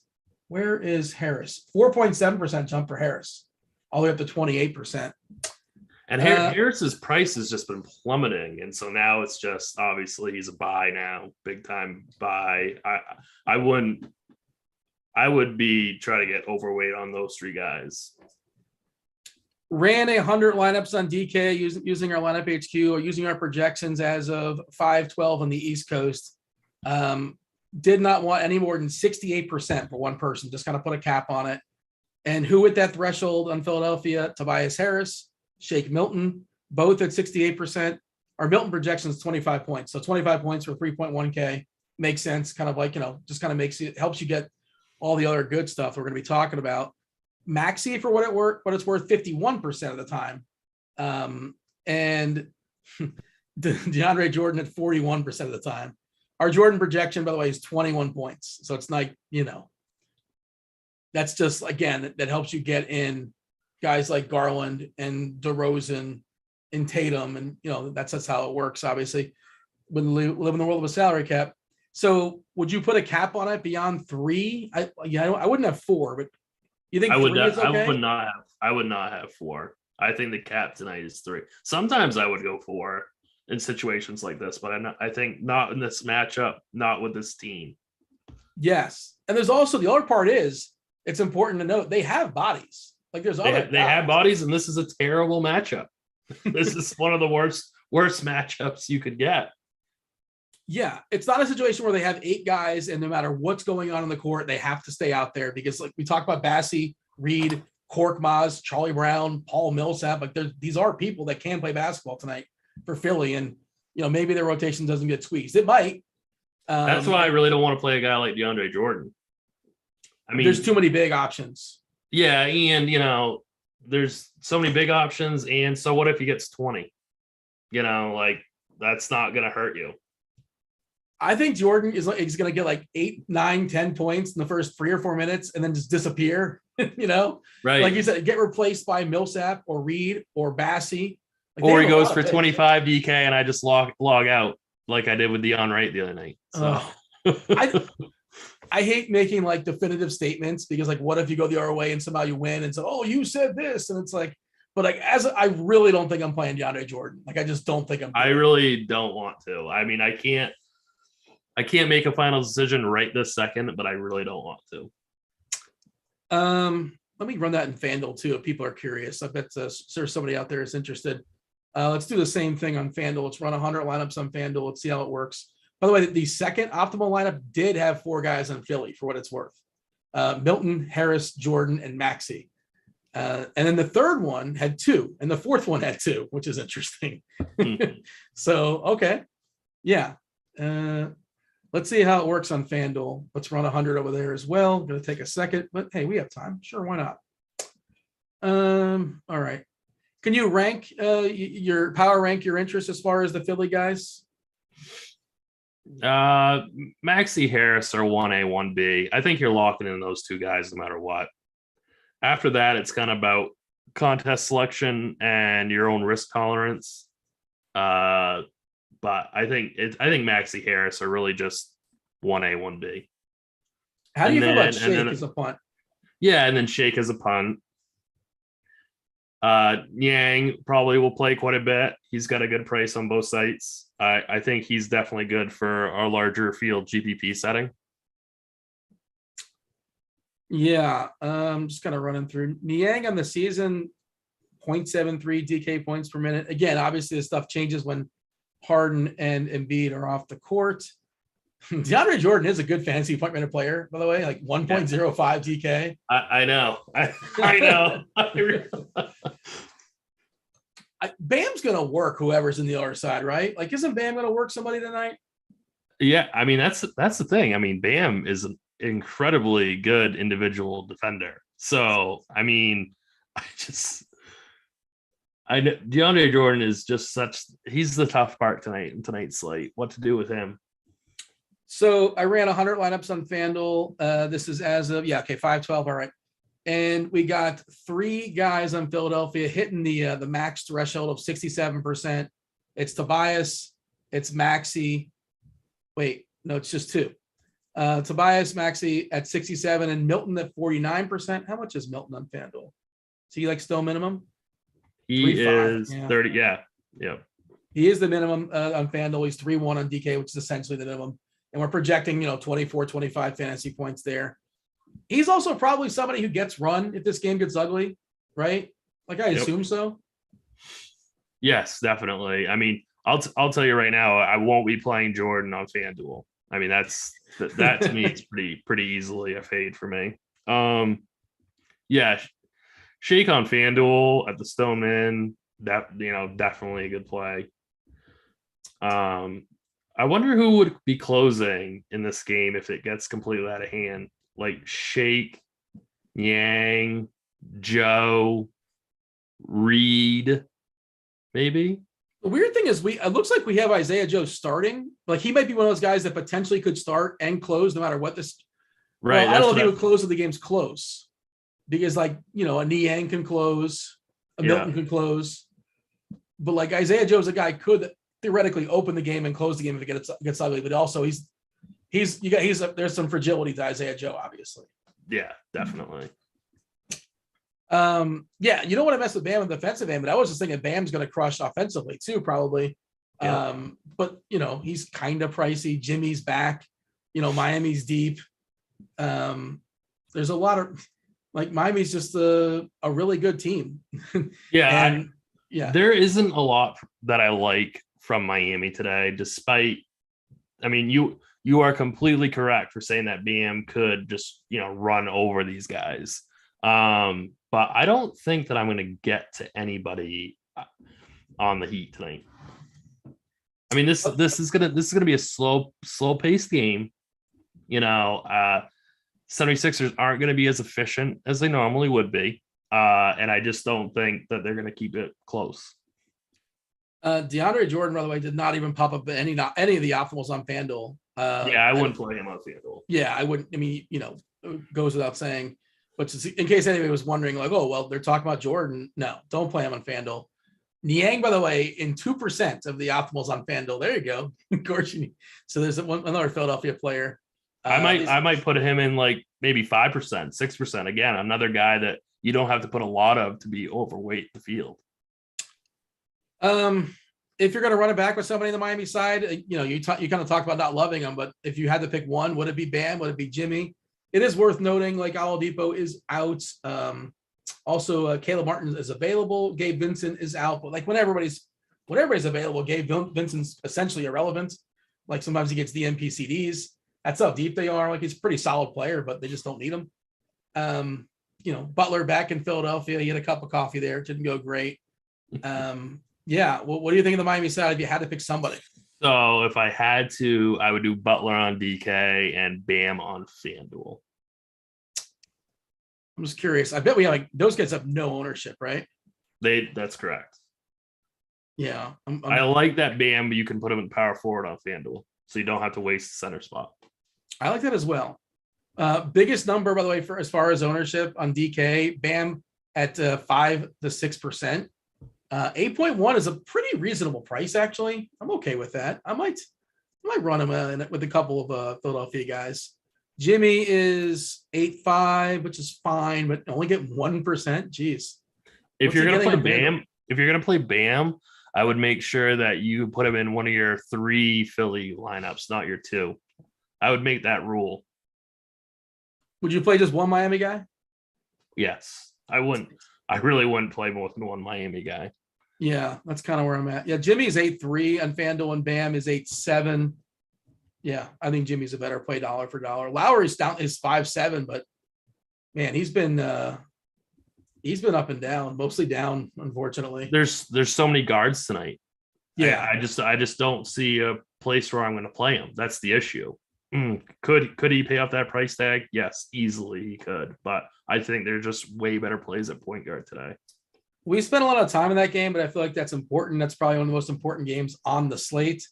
A: Where is Harris? 4.7% jump for Harris, all the way up to 28%.
B: And Harris's price has just been plummeting, and so now it's just obviously he's a buy now, big time buy. I would be trying to get overweight on those three guys.
A: Ran 100 lineups on DK using our lineup HQ or using our projections as of 5/12 on the East Coast. Did not want any more than 68% for one person. Just kind of put a cap on it. And who hit that threshold on Philadelphia? Tobias Harris, Shake Milton, both at 68%. Our Milton projection is 25 points. So 25 points for 3.1K makes sense. Kind of just kind of helps you get all the other good stuff we're going to be talking about. Maxey, for what it's worth, 51% of the time. And DeAndre Jordan at 41% of the time. Our Jordan projection, by the way, is 21 points. So it's that's just, again, that helps you get in guys like Garland and DeRozan and Tatum. And, that's how it works, obviously, when we live in the world of a salary cap. So would you put a cap on it beyond 3? I wouldn't have 4, but you think 3 is okay?
B: I would not have 4. I think the cap tonight is 3. Sometimes I would go 4 in situations like this, but I think not in this matchup, not with this team.
A: Yes. And there's also the other part is it's important to note they have bodies. They
B: have bodies, and this is a terrible matchup. This is one of the worst matchups you could get.
A: Yeah, it's not a situation where they have 8 guys and no matter what's going on the court, they have to stay out there because we talk about Bassey, Reed, Cork Maz, Charlie Brown, Paul Millsap. Like these are people that can play basketball tonight for Philly. And, maybe their rotation doesn't get squeezed. It might.
B: That's why I really don't want to play a guy like DeAndre Jordan. I mean,
A: there's too many big options.
B: Yeah. And, there's so many big options. And so what if he gets 20? That's not going to hurt you.
A: I think Jordan is going to get like 8, 9, 10 points in the first 3 or 4 minutes and then just disappear,
B: Right.
A: Like you said, get replaced by Millsap or Reed or Bassey.
B: Or he goes for 25 DK and I just log out like I did with Deion Wright the other night. So.
A: I hate making like definitive statements because like, what if you go the other way and somehow you win and say, oh, you said this. And it's like, but like, I really don't think I'm playing DeAndre Jordan. Like, I just don't think
B: I really don't want to. I mean, I can't make a final decision right this second, but I really don't want to.
A: Let me run that in FanDuel too. If people are curious, I bet there's somebody out there is interested. Let's do the same thing on FanDuel. Let's run 100 lineups on FanDuel. Let's see how it works. By the way, the second optimal lineup did have 4 guys on Philly for what it's worth. Milton, Harris, Jordan, and Maxey. And then the third one had 2, and the fourth one had 2, which is interesting. So, okay. Yeah. Let's see how it works on FanDuel. Let's run 100 over there as well. Going to take a second, but hey, we have time. Sure, why not? All right. Can you rank your power rank your interest as far as the Philly guys?
B: Maxey, Harris are 1A, 1B. I think you're locking in those 2 guys no matter what. After that, it's kind of about contest selection and your own risk tolerance. But I think Maxey, Harris are really just 1A, 1B.
A: How do you feel about Shake as a punt?
B: Yeah, and then Shake as a punt. Yang probably will play quite a bit. He's got a good price on both sites. I think he's definitely good for our larger field GPP setting. Yeah,
A: I'm just kind of running through Niang on the season, 0.73 DK points per minute. Again, obviously this stuff changes when Harden and Embiid are off the court. DeAndre Jordan is a good fantasy point minute player, by the way, like 1.05 DK.
B: I know. I know.
A: Bam's going to work whoever's in the other side, right? Like, isn't Bam going to work somebody tonight?
B: Yeah, I mean, that's the thing. I mean, Bam is an incredibly good individual defender. So, I mean, DeAndre Jordan is just he's the tough part tonight's slate. What to do with him?
A: So I ran 100 lineups on FanDuel. This is as of 5/12. All right. And we got 3 guys on Philadelphia hitting the max threshold of 67%. It's Tobias, it's Maxey. Wait, no, it's just 2. Tobias, Maxey at 67 and Milton at 49%. How much is Milton on FanDuel? Is he like still minimum?
B: He is 30. Yeah.
A: He is the minimum on FanDuel. He's 3-1 on DK, which is essentially the minimum. And we're projecting, 24, 25 fantasy points there. He's also probably somebody who gets run if this game gets ugly, right? Like I assume so.
B: Yes, definitely. I mean, I'll tell you right now, I won't be playing Jordan on FanDuel. I mean, that to me is pretty easily a fade for me. Shake on FanDuel at the Stoneman, that definitely a good play. I wonder who would be closing in this game if it gets completely out of hand. Like Shake, Yang, Joe, Reed, maybe.
A: The weird thing is it looks like we have Isaiah Joe starting. Like he might be one of those guys that potentially could start and close no matter what this.
B: Right.
A: Well, I don't know if he would close if the game's close. Because a Niang can close, a Milton can close. But like Isaiah Joe's a guy could theoretically open the game and close the game if it gets ugly. But also there's some fragility to Isaiah Joe, obviously.
B: Yeah, definitely.
A: You don't want to mess with Bam on the defensive end, but I was just thinking Bam's going to crush offensively too, probably.
B: Yeah.
A: But he's kind of pricey. Jimmy's back. Miami's deep. There's a lot of Miami's just a really good team.
B: There isn't a lot that I like from Miami today, despite. I mean, you are completely correct for saying that Bam could just run over these guys. But but I don't think that I'm going to get to anybody on the Heat tonight. I mean, this is gonna be a slow paced game. 76ers aren't going to be as efficient as they normally would be, and I just don't think that they're going to keep it close.
A: DeAndre Jordan, by the way, did not even pop up any of the optimals on FanDuel.
B: I wouldn't play him on FanDuel.
A: Yeah, I wouldn't. I mean, it goes without saying. But just in case anybody was wondering, like, oh, well, they're talking about Jordan. No, don't play him on FanDuel. Niang, by the way, in 2% of the optimals on FanDuel. There you go. So there's another Philadelphia player.
B: I might put him in like maybe 5%, 6%. Again, another guy that you don't have to put a lot of to be overweight the field.
A: If you're going to run it back with somebody in the Miami side, you kind of talk about not loving them, but if you had to pick one, would it be Bam? Would it be Jimmy? It is worth noting, like, Oladipo is out. Also, Caleb Martin is available. Gabe Vincent is out. But like when everybody's available, Gabe Vincent's essentially irrelevant. Like sometimes he gets the NPCDs. That's how deep they are. Like he's a pretty solid player, but they just don't need him. Butler back in Philadelphia. He had a cup of coffee there. It didn't go great. Yeah. Well, what do you think of the Miami side if you had to pick somebody?
B: So if I had to, I would do Butler on DK and Bam on FanDuel.
A: I'm just curious. I bet we have those guys have no ownership, right?
B: That's correct.
A: Yeah.
B: I like that Bam, but you can put him in power forward on FanDuel, so you don't have to waste the center spot.
A: I like that as well. Biggest number, by the way, for as far as ownership on DK, Bam at 5 to 6%. 8.1 is a pretty reasonable price, actually. I'm okay with that. I might run him with a couple of Philadelphia guys. Jimmy is 8.5, which is fine, but only get 1%. Jeez.
B: If you're gonna play Bam, I would make sure that you put him in one of your 3 Philly lineups, not your 2. I would make that rule.
A: Would you play just one Miami guy?
B: Yes, I wouldn't. I really wouldn't play more than one Miami guy.
A: Yeah, that's kind of where I'm at. Yeah, Jimmy's 8.3 on FanDuel and Bam is 8.7. Yeah, I think Jimmy's a better play dollar for dollar. Lowry's down is 5.7, but man, he's been up and down, mostly down, unfortunately.
B: There's so many guards tonight.
A: Yeah,
B: I just don't see a place where I'm going to play him. That's the issue. Could he pay off that price tag? Yes, easily he could. But I think there's just way better plays at point guard today.
A: We spent a lot of time in that game, but I feel like that's important. That's probably one of the most important games on the slate.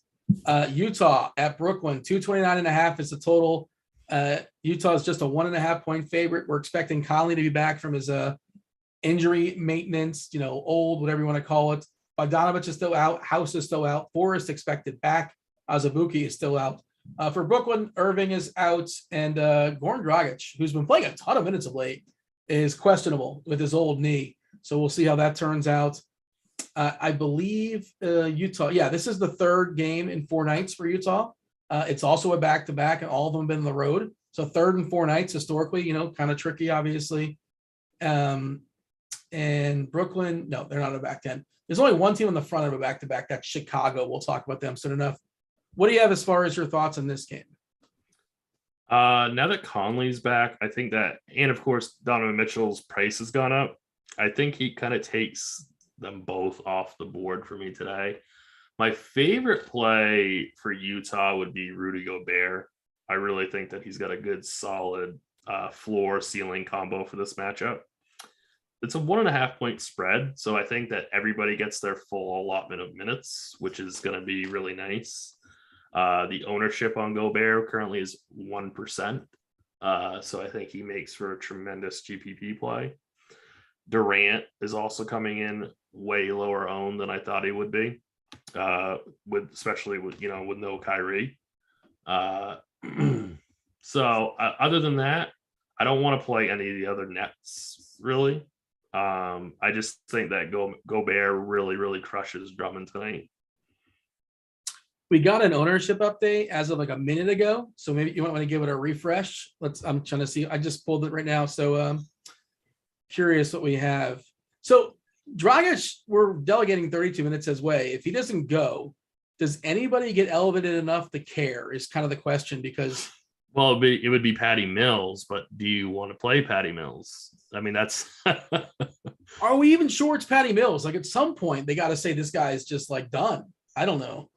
A: Utah at Brooklyn, 229.5 is the total. Utah is just a 1.5 point favorite. We're expecting Conley to be back from his injury maintenance, old, whatever you want to call it. Bogdanovich is still out. House is still out. Forrest expected back. Azubuike is still out. For Brooklyn, Irving is out, and Goran Dragic, who's been playing a ton of minutes of late, is questionable with his old knee. So we'll see how that turns out. I believe Utah. Yeah, this is the 3rd game in 4 nights for Utah. It's also a back-to-back, and all of them have been on the road. So 3rd and 4 nights historically, kind of tricky, obviously. And Brooklyn, no, they're not a back-10. There's only one team on the front of a back-to-back. That's Chicago. We'll talk about them soon enough. What do you have as far as your thoughts on this game?
B: Now that Conley's back, I think that, and of course, Donovan Mitchell's price has gone up. I think he kind of takes them both off the board for me today. My favorite play for Utah would be Rudy Gobert. I really think that he's got a good, solid floor ceiling combo for this matchup. It's a 1.5 point spread, so I think that everybody gets their full allotment of minutes, which is going to be really nice. The ownership on Gobert currently is 1%. So I think he makes for a tremendous GPP play. Durant is also coming in way lower owned than I thought he would be, especially with no Kyrie. So other than that, I don't want to play any of the other Nets really. I just think that Gobert really, really crushes Drummond tonight.
A: We got an ownership update as of like a minute ago, so maybe you might want to give it a refresh. I'm trying to see. I just pulled it right now, so curious what we have. So Dragic, we're delegating 32 minutes his way. If he doesn't go, does anybody get elevated enough to care is kind of the question, because
B: Well, it would be Patty Mills, but do you want to play Patty Mills? I mean, that's
A: Are we even sure it's Patty Mills? Like at some point, they got to say this guy is just like done. I don't know.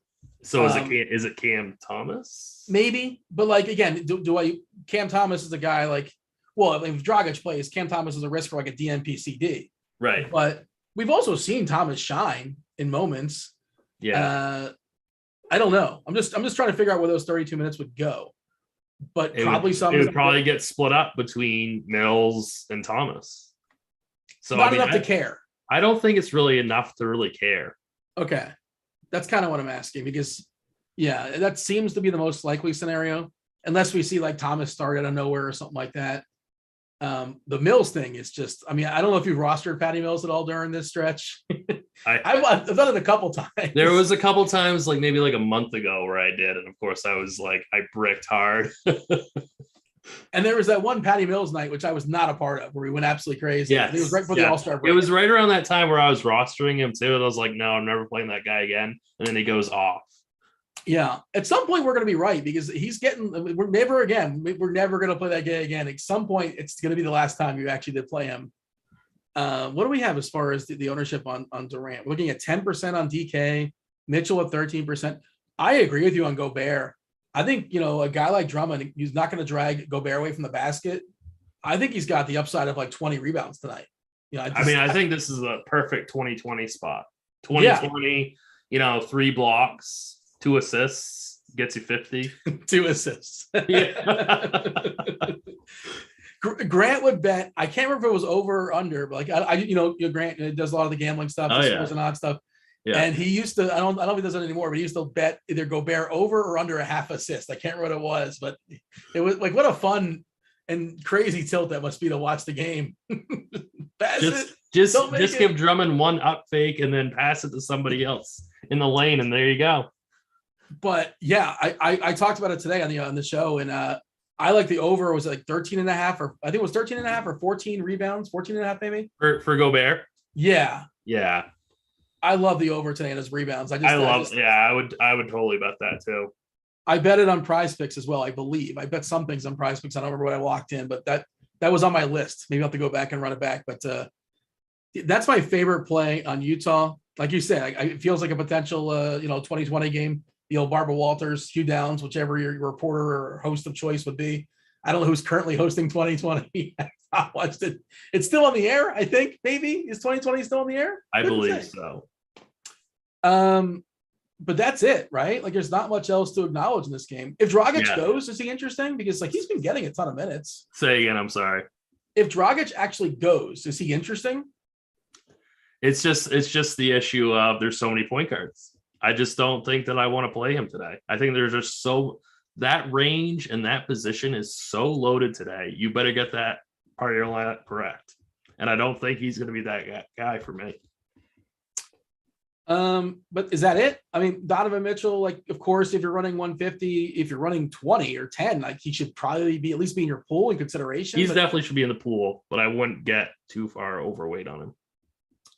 B: So is it Cam Thomas?
A: Maybe, but like again, do I? Cam Thomas is a guy like, well, if Dragic plays, Cam Thomas is a risk for like a DNP-CD.
B: Right.
A: But we've also seen Thomas shine in moments.
B: Yeah.
A: I don't know. I'm just trying to figure out where those 32 minutes would go. But it would
B: probably get split up between Mills and Thomas. So
A: not enough to care.
B: I don't think it's really enough to really care.
A: Okay. That's kind of what I'm asking because, yeah, that seems to be the most likely scenario, unless we see like Thomas start out of nowhere or something like that. The Mills thing is just, I mean, I don't know if you've rostered Patty Mills at all during this stretch. I've done it a couple times.
B: There was a couple times, like maybe like a month ago where I did. And of course I was like, I bricked hard.
A: And there was that one Patty Mills night, which I was not a part of, where we went absolutely crazy.
B: Yes.
A: It was right before the All-Star break.
B: It was right around that time where I was rostering him too. And I was like, no, I'm never playing that guy again. And then he goes off.
A: Yeah. At some point, we're going to be right because we're never going to play that guy again. At some point, it's going to be the last time you actually did play him. What do we have as far as the ownership on Durant? We're looking at 10% on DK, Mitchell at 13%. I agree with you on Gobert. I think, a guy like Drummond, he's not going to drag Gobert away from the basket. I think he's got the upside of like 20 rebounds tonight.
B: I think this is a perfect 2020 spot. 2020, 3 blocks, 2 assists, gets you 50.
A: 2 assists. Grant would bet. I can't remember if it was over or under, but like Grant does a lot of the gambling stuff, and odd stuff. Yeah. And he used to, I don't know if he does it anymore, but he used to bet either Gobert over or under a half assist. I can't remember what it was, but it was like, what a fun and crazy tilt that must be to watch the game.
B: Just give Drummond one up fake and then pass it to somebody else in the lane. And there you go.
A: But yeah, I talked about it today on the show, and I like the over. Was like 13 and a half, or I think it was 13 and a half or 14 rebounds, 14 and a half maybe
B: for Gobert.
A: Yeah.
B: I
A: love the over today in his rebounds. I
B: would totally bet that too.
A: I bet it on Prize Picks as well. I believe I bet some things on Prize Picks. I don't remember what I locked in, but that was on my list. Maybe I'll have to go back and run it back. But that's my favorite play on Utah. Like you said, it feels like a potential 2020 game. The old Barbara Walters, Hugh Downs, whichever your reporter or host of choice would be. I don't know who's currently hosting 2020. I watched it. It's still on the air, I think. Maybe is 2020 still on the air?
B: I believe so.
A: But that's it, right? Like, there's not much else to acknowledge in this game. If Dragic goes, is he interesting? Because like he's been getting a ton of minutes.
B: Say again. I'm sorry.
A: If Dragic actually goes, is he interesting?
B: It's just the issue of there's so many point guards. I just don't think that I want to play him today. I think there's just that range and that position is so loaded today. You better get that part of your lineup correct. And I don't think he's going to be that guy for me.
A: But is that it? I mean, Donovan Mitchell, like, of course, if you're running 150, if you're running 20 or 10, like he should probably be at least be in your pool in consideration.
B: He's definitely should be in the pool, but I wouldn't get too far overweight on him.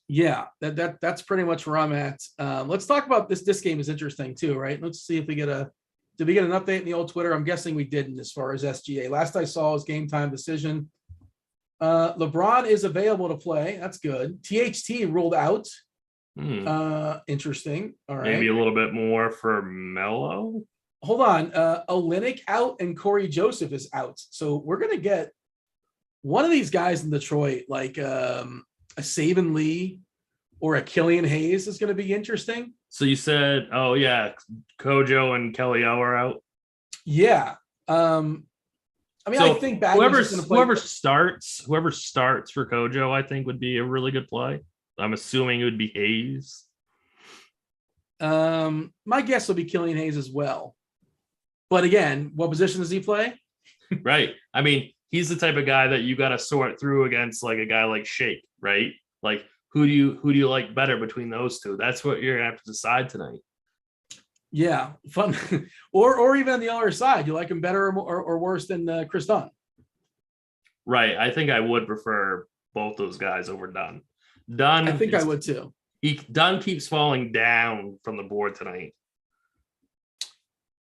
A: Yeah, that's pretty much where I'm at. Let's talk about this. This game is interesting too, right? Let's see if we did we get an update in the old Twitter? I'm guessing we didn't as far as SGA. Last I saw was game time decision. LeBron is available to play. That's good. THT ruled out. Interesting. All right.
B: Maybe a little bit more for Melo.
A: Hold on. Olynyk out and Corey Joseph is out. So we're going to get one of these guys in Detroit, like a Saban Lee or a Killian Hayes is going to be interesting.
B: So you said, oh yeah, Kojo and Kelly O are out.
A: Yeah. I mean, so I think
B: whoever starts for Kojo, I think would be a really good play. I'm assuming it would be Hayes.
A: My guess will be Killian Hayes as well. But again, what position does he play?
B: Right. I mean, he's the type of guy that you got to sort through against like a guy like Shake, right? Like who do you like better between those two? That's what you're gonna have to decide tonight.
A: Yeah, fun. or even on the other side, you like him better or worse than Chris Dunn?
B: Right. I think I would prefer both those guys over Dunn.
A: I think I would too.
B: Dunn keeps falling down from the board tonight.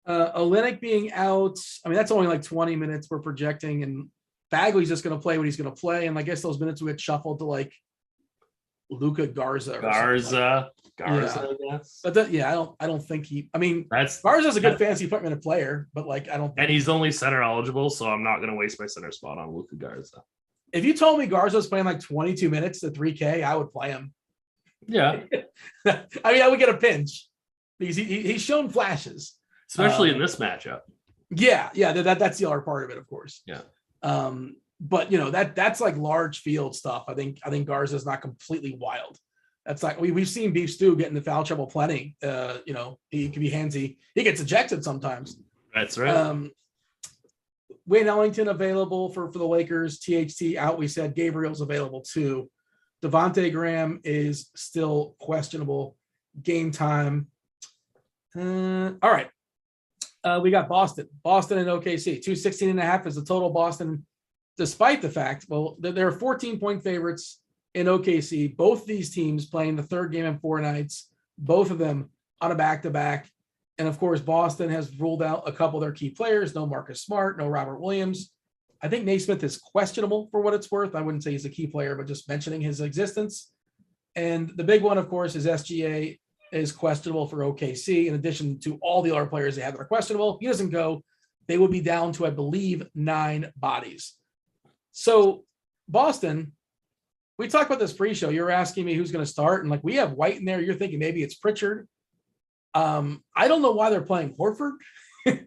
A: Olynyk being out. I mean, that's only like 20 minutes we're projecting, and Bagley's just going to play what he's going to play. And I guess those minutes will get shuffled to like Luka Garza.
B: Garza,
A: Yeah.
B: I guess.
A: But I don't think he. I mean,
B: That's
A: Garza's a good fantasy minute player, but like I don't. Think
B: and he's only center eligible, so I'm not going to waste my center spot on Luka Garza.
A: If you told me Garza's playing like 22 minutes to 3K, I would play him.
B: Yeah.
A: I mean, I would get a pinch because he's shown flashes.
B: Especially in this matchup.
A: Yeah, that's the other part of it, of course.
B: Yeah.
A: But that's like large field stuff. I think Garza's not completely wild. That's like we've seen Beef Stew get into foul trouble plenty. He can be handsy. He gets ejected sometimes.
B: That's right.
A: Wayne Ellington available for the Lakers. THT out. We said Gabriel's available too. Devontae Graham is still questionable. Game time. All right. We got Boston and OKC. 216.5 is the total. Boston, despite the fact, they're 14-point favorites in OKC. Both these teams playing the third game in 4 nights, both of them on a back-to-back. And of course, Boston has ruled out a couple of their key players. No Marcus Smart, no Robert Williams. I think Naismith is questionable for what it's worth. I wouldn't say he's a key player, but just mentioning his existence. And the big one, of course, is SGA is questionable for OKC. In addition to all the other players they have that are questionable, he doesn't go. They would be down to, I believe, 9 bodies. So Boston, we talked about this pre-show. You were asking me who's going to start, and like we have White in there. You're thinking maybe it's Pritchard. I don't know why they're playing Horford.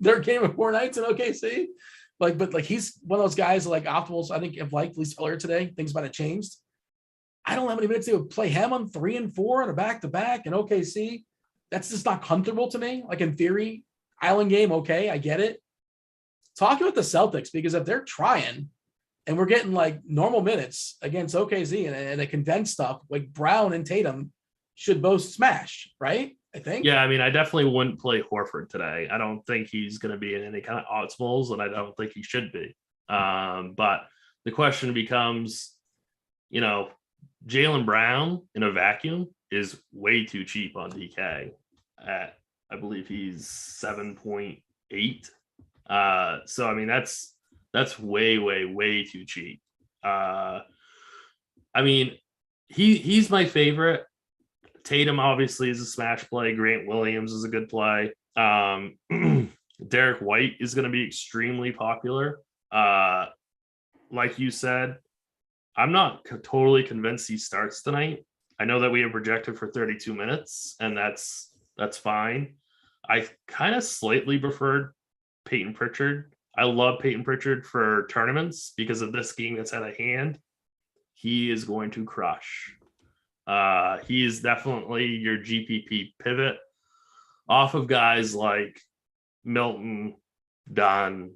A: Their game of 4 nights in OKC. But he's one of those guys like optimals, I think, have liked at least earlier today. Things might have changed. I don't know how many minutes they would play him on 3 and 4 on a back-to-back in OKC. That's just not comfortable to me. Like in theory, island game, okay, I get it. Talk about the Celtics, because if they're trying and we're getting like normal minutes against OKC and a condensed stuff, like Brown and Tatum should both smash, right? I think.
B: Yeah, I mean, I definitely wouldn't play Horford today. I don't think he's going to be in any kind of optimals, and I don't think he should be. But the question becomes, Jaylen Brown in a vacuum is way too cheap on DK. I believe he's 7.8. So I mean, that's way too cheap. I mean, he's my favorite. Tatum obviously is a smash play. Grant Williams is a good play. Derek White is going to be extremely popular. Like you said, I'm not totally convinced he starts tonight. I know that we have projected for 32 minutes, and that's fine. I kind of slightly preferred Peyton Pritchard. I love Peyton Pritchard for tournaments because of this game that's at a hand. He is going to crush. He is definitely your GPP pivot off of guys like Milton, Dunn,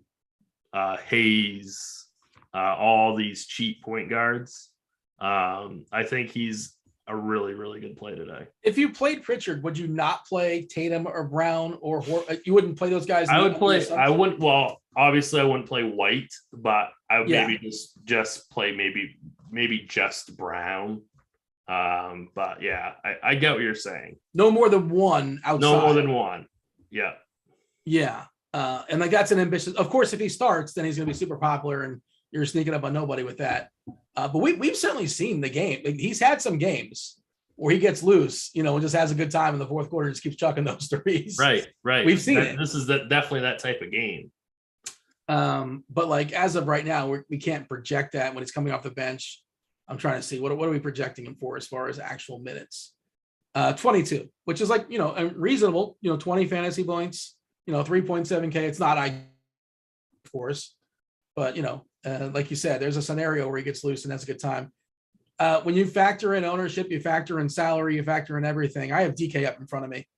B: Hayes, all these cheap point guards. I think he's a really, really good play today.
A: If you played Pritchard, would you not play Tatum or Brown or you wouldn't play those guys?
B: I wouldn't. Well, obviously I wouldn't play White, but I would maybe just play maybe just Brown. But yeah, I get what you're saying.
A: No more than one outside.
B: No more than one. Yeah.
A: Yeah. And like that's an ambitious. Of course, if he starts, then he's going to be super popular, and you're sneaking up on nobody with that. But we've certainly seen the game. Like, he's had some games where he gets loose, and just has a good time in the fourth quarter, and just keeps chucking those threes.
B: Right.
A: We've seen it.
B: This is definitely that type of game.
A: But like as of right now, we can't project that when he's coming off the bench. I'm trying to see what are we projecting him for as far as actual minutes. 22, which is like, reasonable, 20 fantasy points, 3.7K. It's not for us, but like you said, there's a scenario where he gets loose and has a good time. When you factor in ownership, you factor in salary, you factor in everything. I have DK up in front of me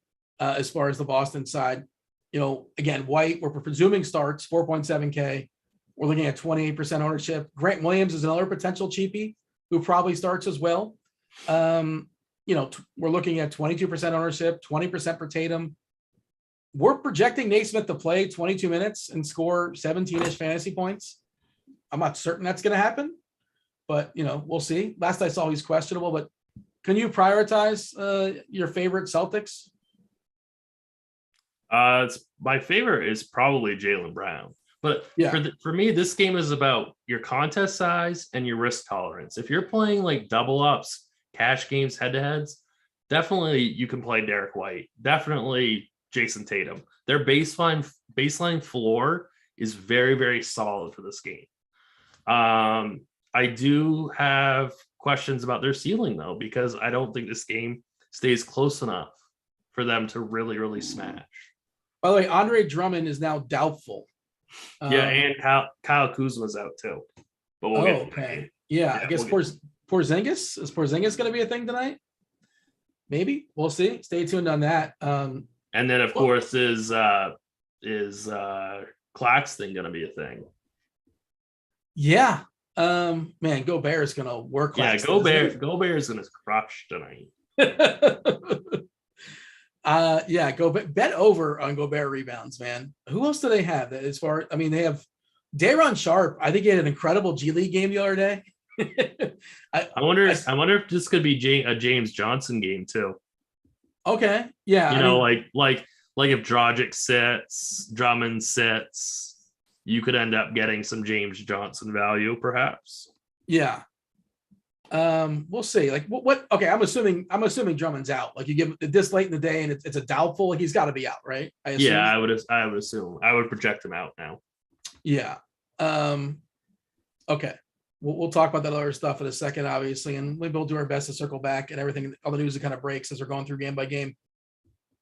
A: as far as the Boston side. Again, White, we're presuming starts 4.7K. We're looking at 28% ownership. Grant Williams is another potential cheapie who probably starts as well. We're looking at 22% ownership, 20% for Tatum. We're projecting Naismith to play 22 minutes and score 17-ish fantasy points. I'm not certain that's going to happen, but, we'll see. Last I saw, he's questionable, but can you prioritize your favorite Celtics?
B: It's my favorite is probably Jaylen Brown. But
A: Yeah.
B: for me, this game is about your contest size and your risk tolerance. If you're playing like double ups, cash games, head to heads, definitely you can play Derek White. Definitely Jason Tatum. Their baseline floor is very, very solid for this game. I do have questions about their ceiling though, because I don't think this game stays close enough for them to really, really smash.
A: By the way, Andre Drummond is now doubtful.
B: Yeah, and Kyle Kuzma's out too. But we'll get
A: okay. Yeah, I guess Porzingis is Porzingis going to be a thing tonight? Maybe we'll see. Stay tuned on that.
B: And then of course is Claxton going to be a thing?
A: Yeah. Man, Gobert is going to work.
B: Claxton, yeah, Gobert is going to crush tonight.
A: Yeah, go bet over on Gobert rebounds, man. Who else do they have? As far, I mean, they have Day'Ron Sharpe. I think he had an incredible G League game the other day.
B: I wonder if this could be a James Johnson game too.
A: Okay, yeah,
B: like if Dragic sits, Drummond sits, you could end up getting some James Johnson value, perhaps.
A: Yeah. We'll see. Like what? Okay, I'm assuming Drummond's out. Like you give it this late in the day, and it's a doubtful. Like he's got to be out, right?
B: Yeah, I would assume. I would project him out now.
A: Yeah. Okay. We'll talk about that other stuff in a second, obviously, and maybe we'll do our best to circle back and everything. All the news that kind of breaks as we're going through game by game.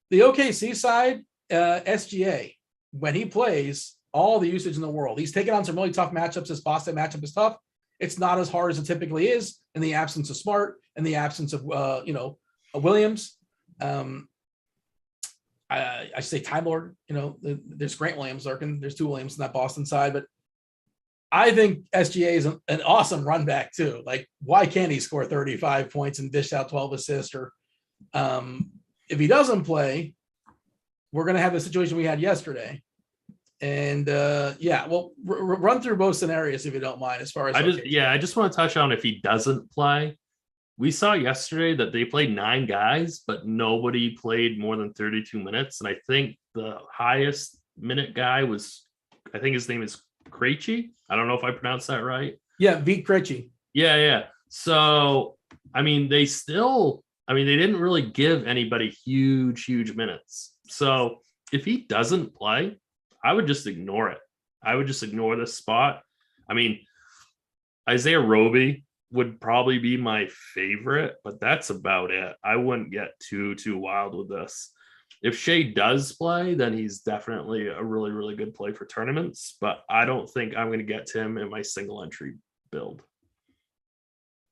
A: The OKC side, SGA, when he plays, all the usage in the world. He's taken on some really tough matchups. This Boston matchup is tough. It's not as hard as it typically is in the absence of Smart, in the absence of Williams. I say Time Lord. There's Grant Williams lurking. There's two Williams on that Boston side, but I think SGA is an awesome run back too. Like, why can't he score 35 points and dish out 12 assists? Or if he doesn't play, we're going to have the situation we had yesterday. And we'll run through both scenarios if you don't mind. As far as
B: I just want to touch on if he doesn't play. We saw yesterday that they played 9 guys, but nobody played more than 32 minutes. And I think the highest minute guy was, I think his name is Krejci. I don't know if I pronounced that right.
A: Yeah, Vit Krejci.
B: Yeah. So, I mean, they didn't really give anybody huge minutes. So if he doesn't play, I would just ignore it. I would just ignore this spot. I mean, Isaiah Roby would probably be my favorite, but that's about it. I wouldn't get too wild with this. If Shea does play, then he's definitely a really, really good play for tournaments, but I don't think I'm going to get to him in my single entry build.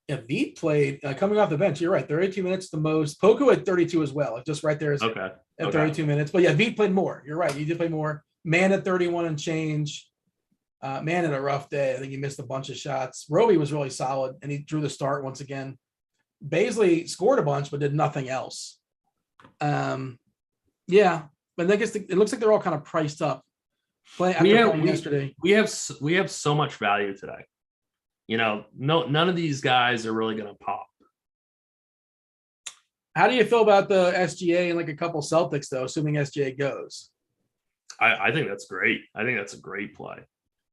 A: Yeah, Vit played coming off the bench. You're right. 32 minutes the most. Poku at 32 as well. Like just right there.
B: Okay.
A: At 32 minutes. But yeah, Vit played more. You're right. He did play more. Man at 31 and change. Man had a rough day. I think he missed a bunch of shots. Roby was really solid, and he drew the start once again. Baisley scored a bunch, but did nothing else. Yeah, but I guess it looks like they're all kind of priced up. Yesterday.
B: We have so much value today. None of these guys are really going to pop.
A: How do you feel about the SGA and like a couple Celtics though, assuming SGA goes?
B: I think that's great. I think that's a great play.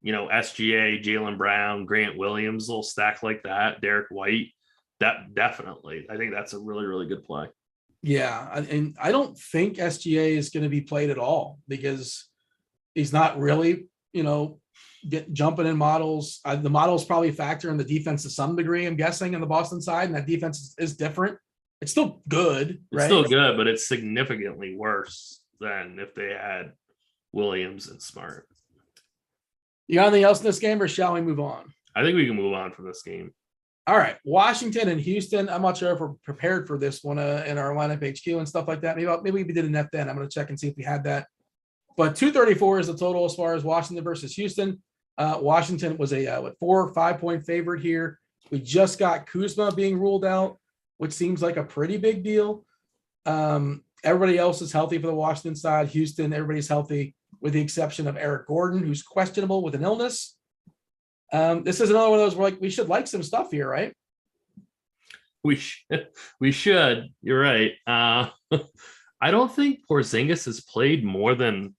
B: SGA, Jaylen Brown, Grant Williams, little stack like that, Derek White. That definitely. I think that's a really, really good play.
A: Yeah, and I don't think SGA is going to be played at all because he's not really, jumping in models. The models probably factor in the defense to some degree, I'm guessing, on the Boston side, and that defense is different. It's still good, right?
B: It's still good, but it's significantly worse than if they had Williams and Smart.
A: You got anything else in this game, or shall we move on?
B: I think we can move on from this game.
A: All right, Washington and Houston. I'm not sure if we're prepared for this one in our lineup HQ and stuff like that. Maybe we did a net then. I'm going to check and see if we had that. But 234 is the total as far as Washington versus Houston. Washington was a 4 or 5 point favorite here. We just got Kuzma being ruled out, which seems like a pretty big deal. Everybody else is healthy for the Washington side. Houston, everybody's healthy with the exception of Eric Gordon, who's questionable with an illness. This is another one of those where we should like some stuff here, right?
B: We should. You're right. I don't think Porzingis has played more than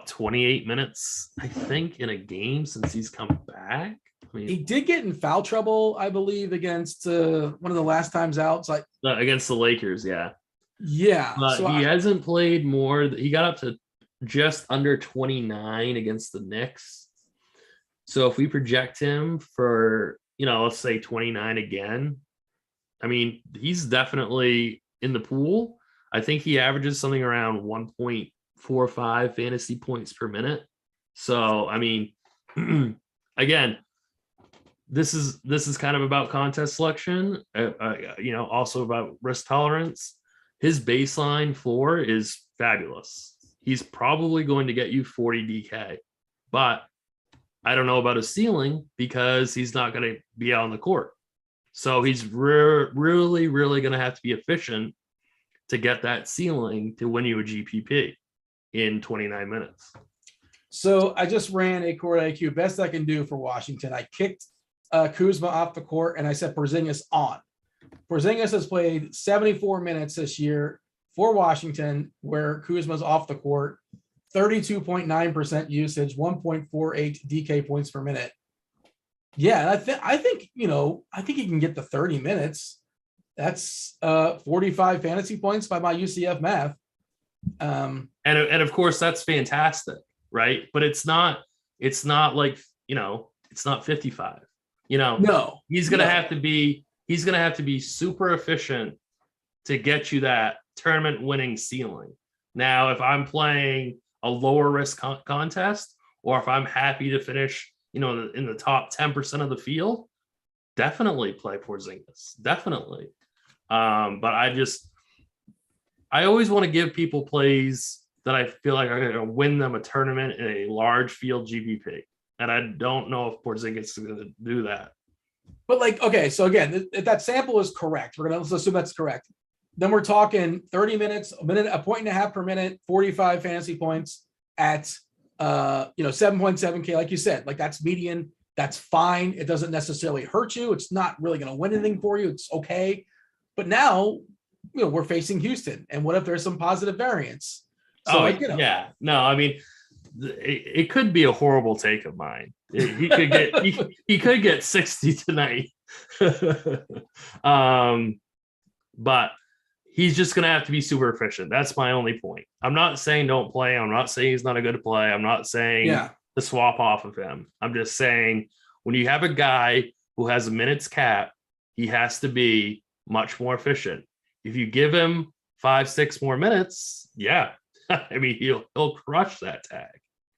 B: 28 minutes, I think, in a game since he's come back. I mean,
A: He did get in foul trouble, I believe, against one of the last times out. It's like
B: against the Lakers, yeah.
A: yeah.
B: But
A: So
B: he hasn't played more. He got up to just under 29 against the Knicks. So if we project him for, let's say 29 again, I mean, he's definitely in the pool. I think he averages something around 1.45 fantasy points per minute. So, I mean, again, this is kind of about contest selection, also about risk tolerance. His baseline floor is fabulous. He's probably going to get you 40 DK, but I don't know about his ceiling because he's not going to be out on the court. So he's really, really going to have to be efficient to get that ceiling to win you a GPP in 29 minutes.
A: So I just ran a court IQ best I can do for Washington. I kicked Kuzma off the court and I set Porzingis on. Porzingis has played 74 minutes this year for Washington, where Kuzma's off the court, 32.9% usage, 1.48 DK points per minute. Yeah, I think he can get the 30 minutes. That's 45 fantasy points by my UCF math.
B: And of course that's fantastic, right? But it's not like, it's not 55.
A: No,
B: he's gonna have to be super efficient to get you that tournament winning ceiling. Now, if I'm playing a lower risk contest, or if I'm happy to finish, in the top 10% of the field, definitely play Porzingis. Definitely. But I always want to give people plays that I feel like are going to win them a tournament in a large field GPP. And I don't know if Porzingis is going to do that.
A: But okay, so again, if that sample is correct, let's assume that's correct. Then we're talking 30 minutes, a minute, a point and a half per minute, 45 fantasy points at 7.7K, like you said. Like, that's median. That's fine. It doesn't necessarily hurt you. It's not really going to win anything for you. It's okay. But now, we're facing Houston. And what if there's some positive variance? So,
B: yeah. No, I mean, it could be a horrible take of mine. He could get he could get 60 tonight. But he's just going to have to be super efficient. That's my only point. I'm not saying don't play. I'm not saying he's not a good play. I'm not saying to swap off of him. I'm just saying when you have a guy who has a minutes cap, he has to be much more efficient. If you give him 5-6 more minutes, I mean, he'll crush that tag.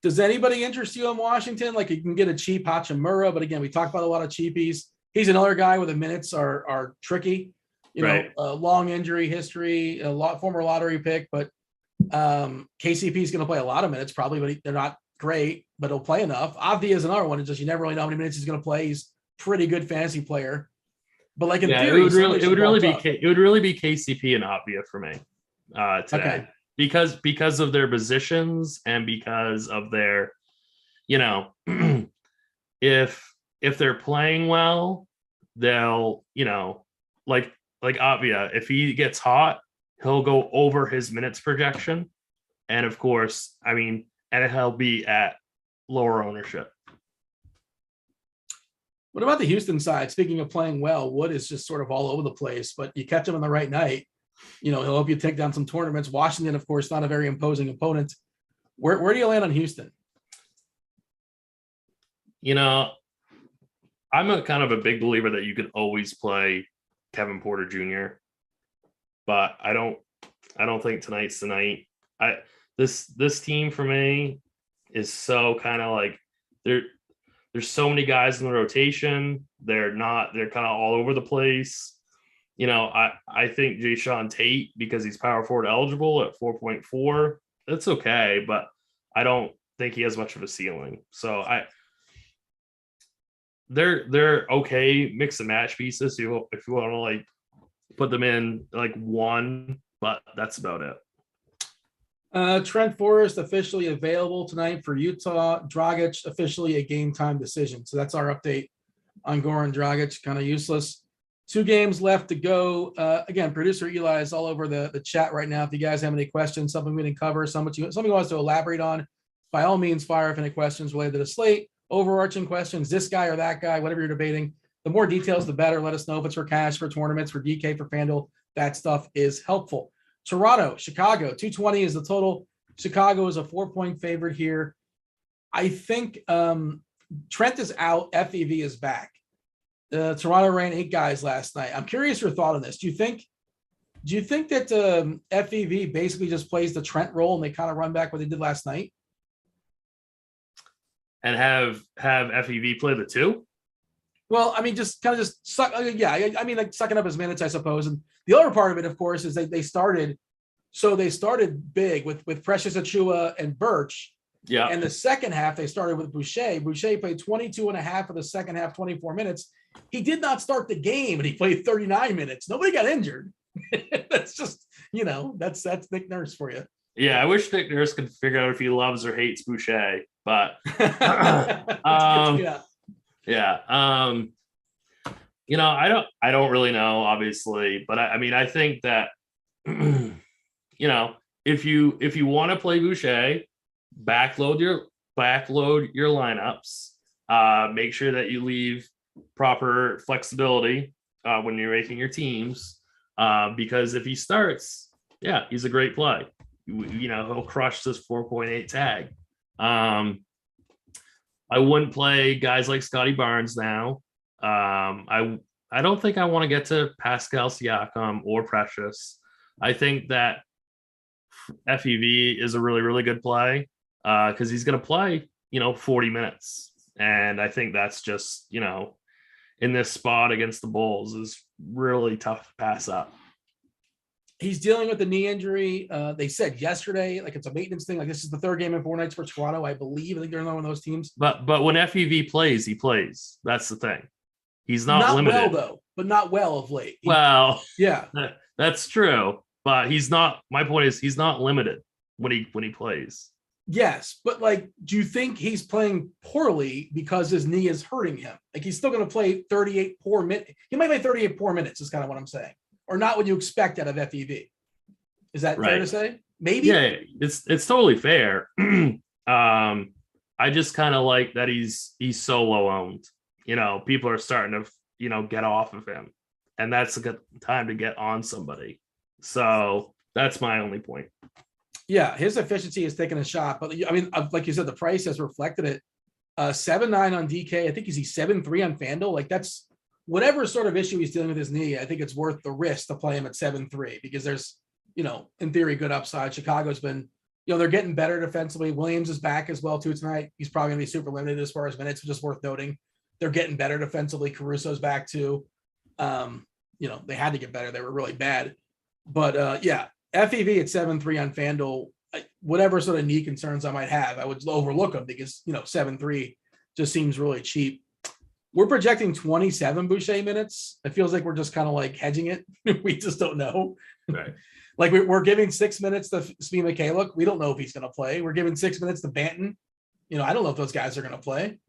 A: Does anybody interest you in Washington? Like, you can get a cheap Hachimura, but again, we talk about a lot of cheapies. He's another guy where the minutes are tricky. Long injury history, former lottery pick, but KCP is going to play a lot of minutes probably, but they're not great, but he'll play enough. Avdi is another one. It's just, you never really know how many minutes he's going to play. He's pretty good fantasy player, but like in theory,
B: it would really be KCP and Avdi for me today.
A: Okay.
B: Because of their positions and because of their, if they're playing well, they'll, like Avia, if he gets hot, he'll go over his minutes projection. And of course, I mean, and he'll be at lower ownership.
A: What about the Houston side? Speaking of playing well, Wood is just sort of all over the place, but you catch him on the right night, he'll help you take down some tournaments. Washington, of course, not a very imposing opponent. Where do you land on Houston?
B: I'm a kind of a big believer that you can always play Kevin Porter Jr., but I don't think tonight's the night. This team for me is so kind of like there's so many guys in the rotation. They're kind of all over the place. I think Jayshawn Tate, because he's power forward eligible at 4.4, that's okay, but I don't think he has much of a ceiling. So they're okay mix and match pieces if you want to like put them in like one, but that's about it.
A: Trent Forrest officially available tonight for Utah. Dragic officially a game time decision. So that's our update on Goran Dragic. Kind of useless. 2 games left to go. Again, producer Eli is all over the chat right now. If you guys have any questions, something we didn't cover, something you wants to elaborate on, by all means, fire up any questions related to the slate, overarching questions, this guy or that guy, whatever you're debating. The more details, the better. Let us know if it's for cash, for tournaments, for DK, for FanDuel. That stuff is helpful. Toronto, Chicago, 220 is the total. Chicago is a 4-point favorite here. I think Trent is out. FEV is back. Toronto ran 8 guys last night. I'm curious your thought on this. Do you think that FEV basically just plays the Trent role and they kind of run back what they did last night?
B: And have FEV play the 2?
A: Well, I mean, just kind of suck. Yeah, I mean, like sucking up his minutes, I suppose. And the other part of it, of course, is they started big with Precious Achua and Birch.
B: Yeah.
A: And the second half, they started with Boucher. Boucher played 22 and a half of the second half, 24 minutes. He did not start the game, and he played 39 minutes. Nobody got injured. That's just, that's Nick Nurse for you.
B: Yeah, I wish Nick Nurse could figure out if he loves or hates Boucher, but yeah. I don't really know, obviously, but I think that if you want to play Boucher, backload your lineups, make sure that you leave proper flexibility when you're making your teams, because if he starts, he's a great play. He'll crush this 4.8 tag. I wouldn't play guys like Scotty Barnes now. I don't think I want to get to Pascal Siakam or Precious. I think that FEV is a really, really good play because he's going to play, 40 minutes. And I think that's just, in this spot against the Bulls is really tough to pass up.
A: He's dealing with the knee injury. They said yesterday, like it's a maintenance thing. Like this is the 3rd game in 4 nights for Toronto, I believe. I think they're another one of those teams.
B: But when FEV plays, he plays. That's the thing. He's not limited.
A: Well though, but not well of late.
B: Yeah, that's true. But he's not. My point is, he's not limited when he plays.
A: Yes, but do you think he's playing poorly because his knee is hurting him? Like he's still going to play 38 poor minutes. He might play 38 poor minutes. Is kind of what I'm saying. Or not what you expect out of FEV. Is that fair to say? Maybe. Yeah,
B: it's totally fair. I just kind of like that he's so low owned. People are starting to get off of him, and that's a good time to get on somebody. So that's my only point.
A: Yeah, his efficiency is taking a shot, but I mean, like you said, the price has reflected it. 7.9 on DK. I think he's 7.3 on FanDuel. Like that's whatever sort of issue he's dealing with his knee. I think it's worth the risk to play him at 7.3 because there's, in theory, good upside. Chicago's been, they're getting better defensively. Williams is back as well too tonight. He's probably gonna be super limited as far as minutes, just worth noting. They're getting better defensively. Caruso's back too. They had to get better. They were really bad. But FEV at 7.3 on FanDuel, whatever sort of knee concerns I might have, I would overlook them because, 7.3 just seems really cheap. We're projecting 27 Boucher minutes. It feels like we're just kind of hedging it. We just don't know.
B: Right.
A: We're giving 6 minutes to Svi Mikhailuk. We don't know if he's going to play. We're giving 6 minutes to Banton. I don't know if those guys are going to play.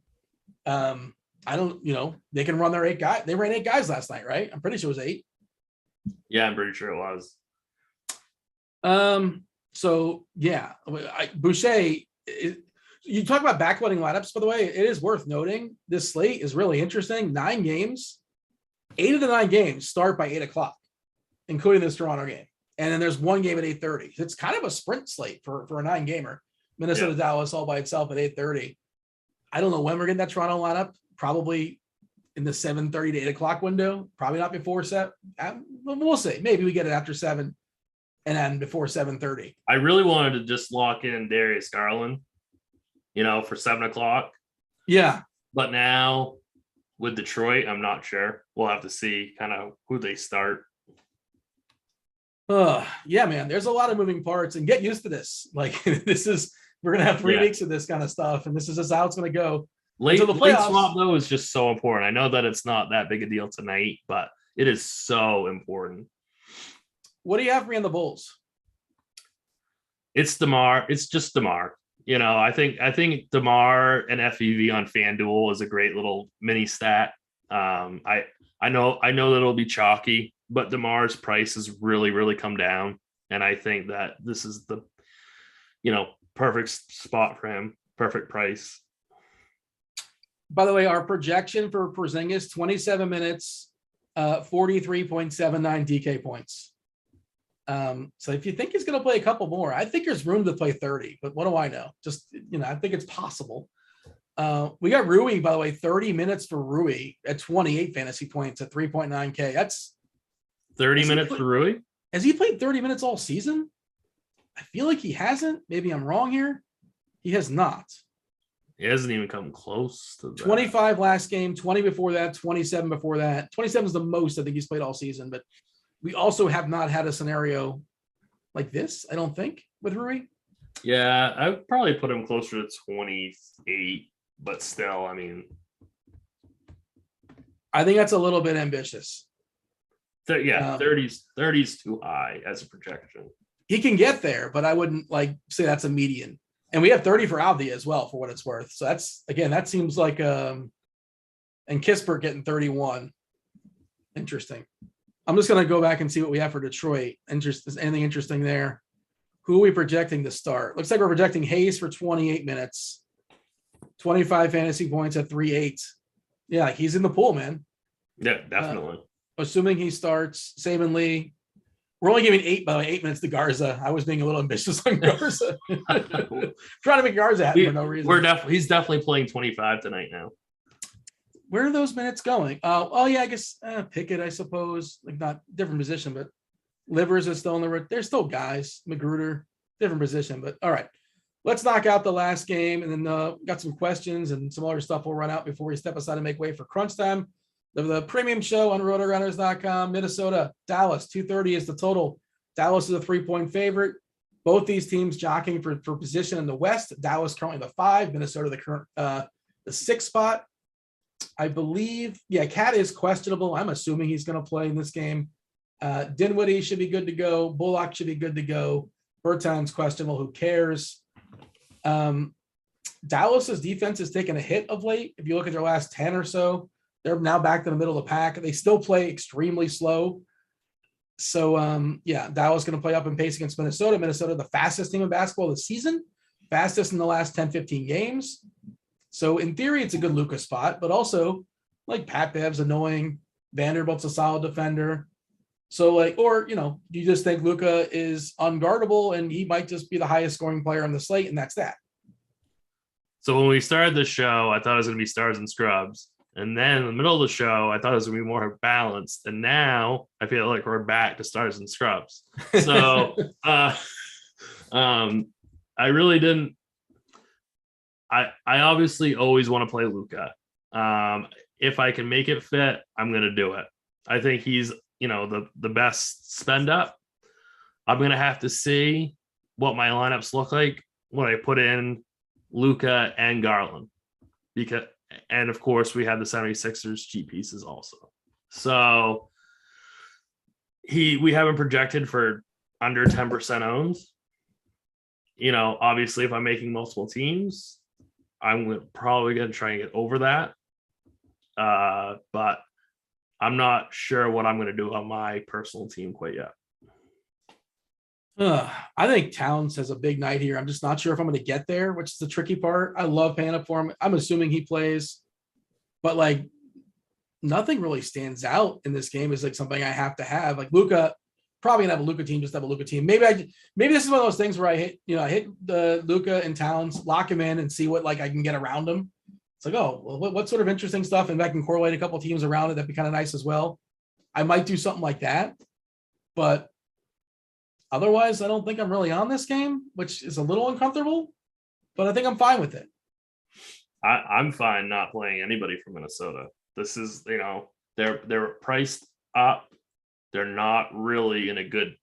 A: I don't, they can run their 8 guys. They ran 8 guys last night, right? I'm pretty sure it was 8.
B: Yeah, I'm pretty sure it was.
A: So yeah, Boucher, you talk about backloading lineups, by the way, it is worth noting this slate is really interesting. 9 games, 8 of the 9 games start by 8:00, including this Toronto game. And then there's 1 game at 8:30. It's kind of a sprint slate for a 9-gamer. Minnesota, Dallas all by itself at 8:30. I don't know when we're getting that Toronto lineup, probably in the 7:30 to 8:00 window, probably not before 7. We'll see. Maybe we get it after 7 and then before 7:30.
B: I really wanted to just lock in Darius Garland, for 7:00.
A: Yeah.
B: But now with Detroit, I'm not sure. We'll have to see kind of who they start.
A: Yeah, man, there's a lot of moving parts and get used to this. We're going to have 3 weeks of this kind of stuff. And this is just how it's going to go.
B: Late swap though is just so important. I know that it's not that big a deal tonight, but it is so important.
A: What do you have for me on the Bulls?
B: It's DeMar. It's just DeMar. I think DeMar and FEV on FanDuel is a great little mini stat. I I know that it'll be chalky, but DeMar's price has really, really come down. And I think that this is the, perfect spot for him. Perfect price.
A: By the way, our projection for Porzingis, 27 minutes, 43.79 DK points. So if you think he's going to play a couple more, I think there's room to play 30, but what do I know? Just, I think it's possible. We got Rui, by the way, 30 minutes for Rui at 28 fantasy points at 3.9K. That's
B: 30 minutes for Rui.
A: Has he played 30 minutes all season? I feel like he hasn't. Maybe I'm wrong here. He has not.
B: He hasn't even come close to that.
A: 25 last game, 20 before that, 27 before that. 27 is the most I think he's played all season, but we also have not had a scenario like this, I don't think, with Rui.
B: Yeah, I would probably put him closer to 28, but still, I mean,
A: I think that's a little bit ambitious.
B: 30's too high as a projection.
A: He can get there, but I wouldn't say that's a median. And we have 30 for Aldi as well, for what it's worth. So that seems like and Kispert getting 31. Interesting. I'm just going to go back and see what we have for Detroit. Is anything interesting there? Who are we projecting to start? Looks like we're projecting Hayes for 28 minutes, 25 fantasy points at 3.8. Yeah, he's in the pool, man.
B: Yeah, definitely.
A: Assuming he starts, Saban Lee. We're only giving 8 minutes to Garza. I was being a little ambitious on Garza. Trying to make Garza happen for no reason.
B: He's definitely playing 25 tonight now.
A: Where are those minutes going? Yeah, I guess Pickett, I suppose. Not different position, but Livers is still in the. There's still guys. Magruder, different position, but all right. Let's knock out the last game, and then got some questions and some other stuff we'll run out before we step aside and make way for crunch time. The premium show on Rotogrinders.com. Minnesota, Dallas, 230 is the total. Dallas is a 3-point favorite. Both these teams jockeying for position in the West. Dallas currently the 5, Minnesota the current the 6 spot. I believe, Cat is questionable. I'm assuming he's going to play in this game. Dinwiddie should be good to go. Bullock should be good to go. Berton's questionable. Who cares? Dallas's defense has taken a hit of late. If you look at their last 10 or so, they're now back to the middle of the pack. They still play extremely slow. So, Dallas going to play up in pace against Minnesota. Minnesota, the fastest team in basketball this season, fastest in the last 10, 15 games. So, in theory, it's a good Luka spot, but also, Pat Bev's annoying. Vanderbilt's a solid defender. So, do you just think Luka is unguardable and he might just be the highest scoring player on the slate, and that's that?
B: So, when we started the show, I thought it was going to be stars and scrubs. And then in the middle of the show, I thought it was going to be more balanced. And now I feel like we're back to stars and scrubs. So I really didn't. I obviously always want to play Luka. If I can make it fit, I'm going to do it. I think he's, the best spend up. I'm going to have to see what my lineups look like when I put in Luka and Garland. And of course, we have the 76ers cheap pieces also. So we haven't projected for under 10% owned. Obviously, if I'm making multiple teams, I'm probably going to try and get over that. But I'm not sure what I'm going to do on my personal team quite yet.
A: I think Towns has a big night here. I'm just not sure if I'm going to get there, which is the tricky part. I love paying up for him. I'm assuming he plays, but nothing really stands out in this game. Is something I have to have. Luka, probably gonna have a Luka team. Just have a Luka team. Maybe this is one of those things where I hit the Luka and Towns, lock him in, and see what I can get around him. It's what sort of interesting stuff, and I can correlate a couple teams around it. That'd be kind of nice as well. I might do something like that, but. Otherwise, I don't think I'm really on this game, which is a little uncomfortable, but I think I'm fine with it.
B: I'm fine not playing anybody from Minnesota. This is, they're priced up. They're not really in a good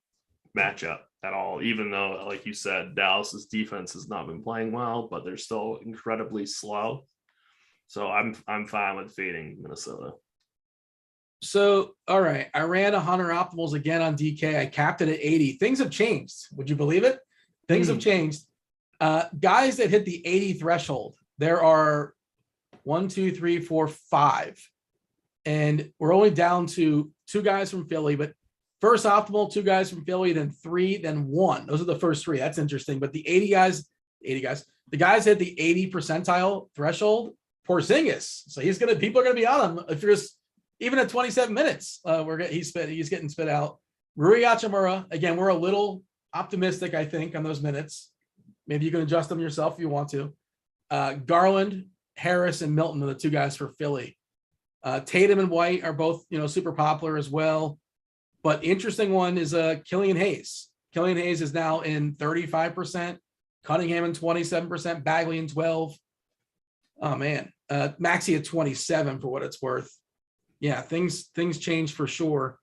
B: matchup at all, even though, like you said, Dallas's defense has not been playing well, but they're still incredibly slow. So I'm fine with fading Minnesota.
A: So, all right, I ran 100 optimals again on DK. I capped it at 80. Things have changed. Would you believe it? Things have changed. Guys that hit the 80 threshold, there are 1, 2, 3, 4, 5. And we're only down to 2 guys from Philly, but first optimal, 2 guys from Philly, then 3, then 1. Those are the first 3. That's interesting. But the 80 guys, the guys hit the 80 percentile threshold. Porzingis, so people are gonna be on him if you're just even at 27 minutes. He's getting spit out. Rui Hachimura, again, we're a little optimistic, I think, on those minutes. Maybe you can adjust them yourself if you want to. Garland, Harris, and Milton are the 2 guys for Philly. Tatum and White are both, super popular as well. But interesting one is Killian Hayes. Killian Hayes is now in 35%, Cunningham in 27%, Bagley in 12%. Oh man, Maxey at 27 for what it's worth. Yeah, things change for sure.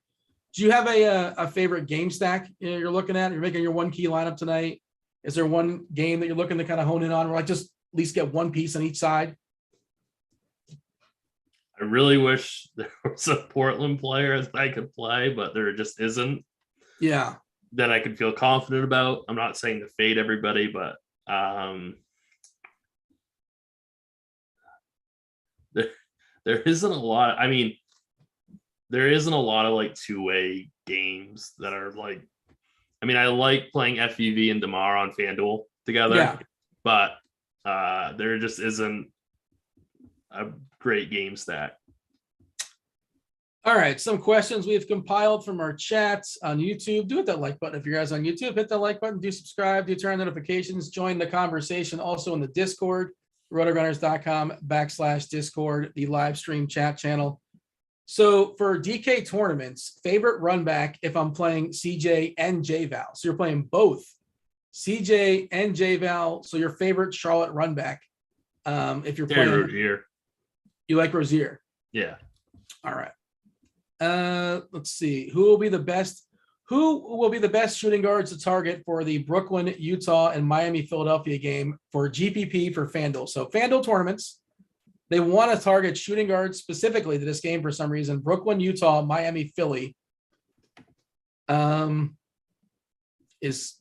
A: Do you have a favorite game stack you're looking at? You're making your 1 key lineup tonight. Is there one game that you're looking to kind of hone in on, or like just at least get one piece on each side?
B: I really wish there was a Portland player that I could play, but there just isn't.
A: Yeah.
B: That I could feel confident about. I'm not saying to fade everybody, but there isn't a lot. I mean, there isn't a lot of like 2-way games that are like, I mean, I like playing FUV and DeMar on FanDuel together, but there just isn't a great game stack.
A: All right, some questions we've compiled from our chats on YouTube. Do hit that like button if you guys on YouTube. Hit that like button. Do subscribe. Do turn on notifications. Join the conversation also in the Discord, rotogrinders.com/Discord, the live stream chat channel. So for DK tournaments, favorite run back if I'm playing CJ and JVal. So you're playing both CJ and JVal. So your favorite Charlotte run back if you're playing.
B: Rozier.
A: You like Rozier?
B: Yeah.
A: All right. Let's see. Who will be the best shooting guards to target for the Brooklyn, Utah, and Miami, Philadelphia game for GPP for FanDuel? So FanDuel tournaments, they want to target shooting guards specifically to this game for some reason. Brooklyn, Utah, Miami, Philly. Is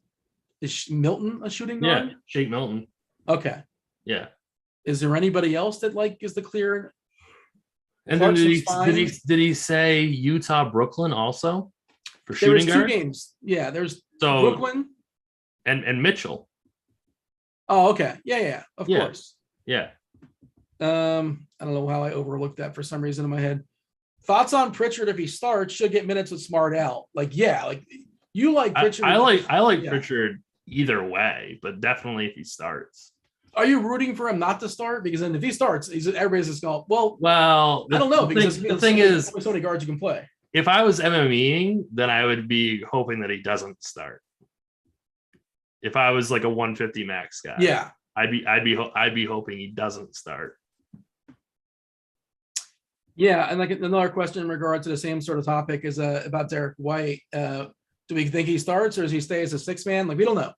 A: Milton a shooting guard?
B: Yeah, Shake Milton.
A: Okay.
B: Yeah.
A: Is there anybody else that is the clear?
B: And then did he say Utah, Brooklyn also for shooting guard?
A: 2 games. Yeah, there's Brooklyn
B: and Mitchell.
A: Oh, okay. Yeah. Of course.
B: Yeah.
A: I don't know how I overlooked that for some reason in my head. Thoughts on Pritchard if he starts? Should get minutes with Smart out. You like Pritchard.
B: I like Pritchard either way, but definitely if he starts.
A: Are you rooting for him not to start? Because then if he starts, everybody's just going, well,
B: I
A: don't know. Because
B: the thing is,
A: so many guards you can play.
B: If I was MMEing, then I would be hoping that he doesn't start. If I was like a 150 max guy,
A: yeah,
B: I'd be hoping he doesn't start.
A: Yeah, and like another question in regard to the same sort of topic is about Derek White. Do we think he starts or does he stay as a 6-man? We don't know.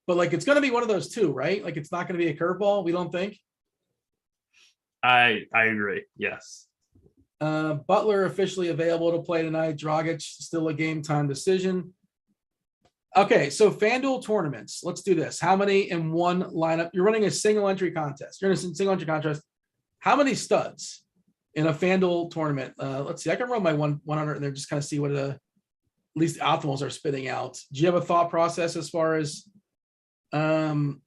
A: But it's going to be one of those 2, right? It's not going to be a curveball. We don't think.
B: I agree. Yes.
A: Butler officially available to play tonight. Dragic still a game time decision. Okay, so FanDuel tournaments. Let's do this. How many in one lineup? You're running a single entry contest. How many studs in a FanDuel tournament? Let's see. I can run my 100 and then just kind of see what at least the optimals are spitting out. Do you have a thought process as far as the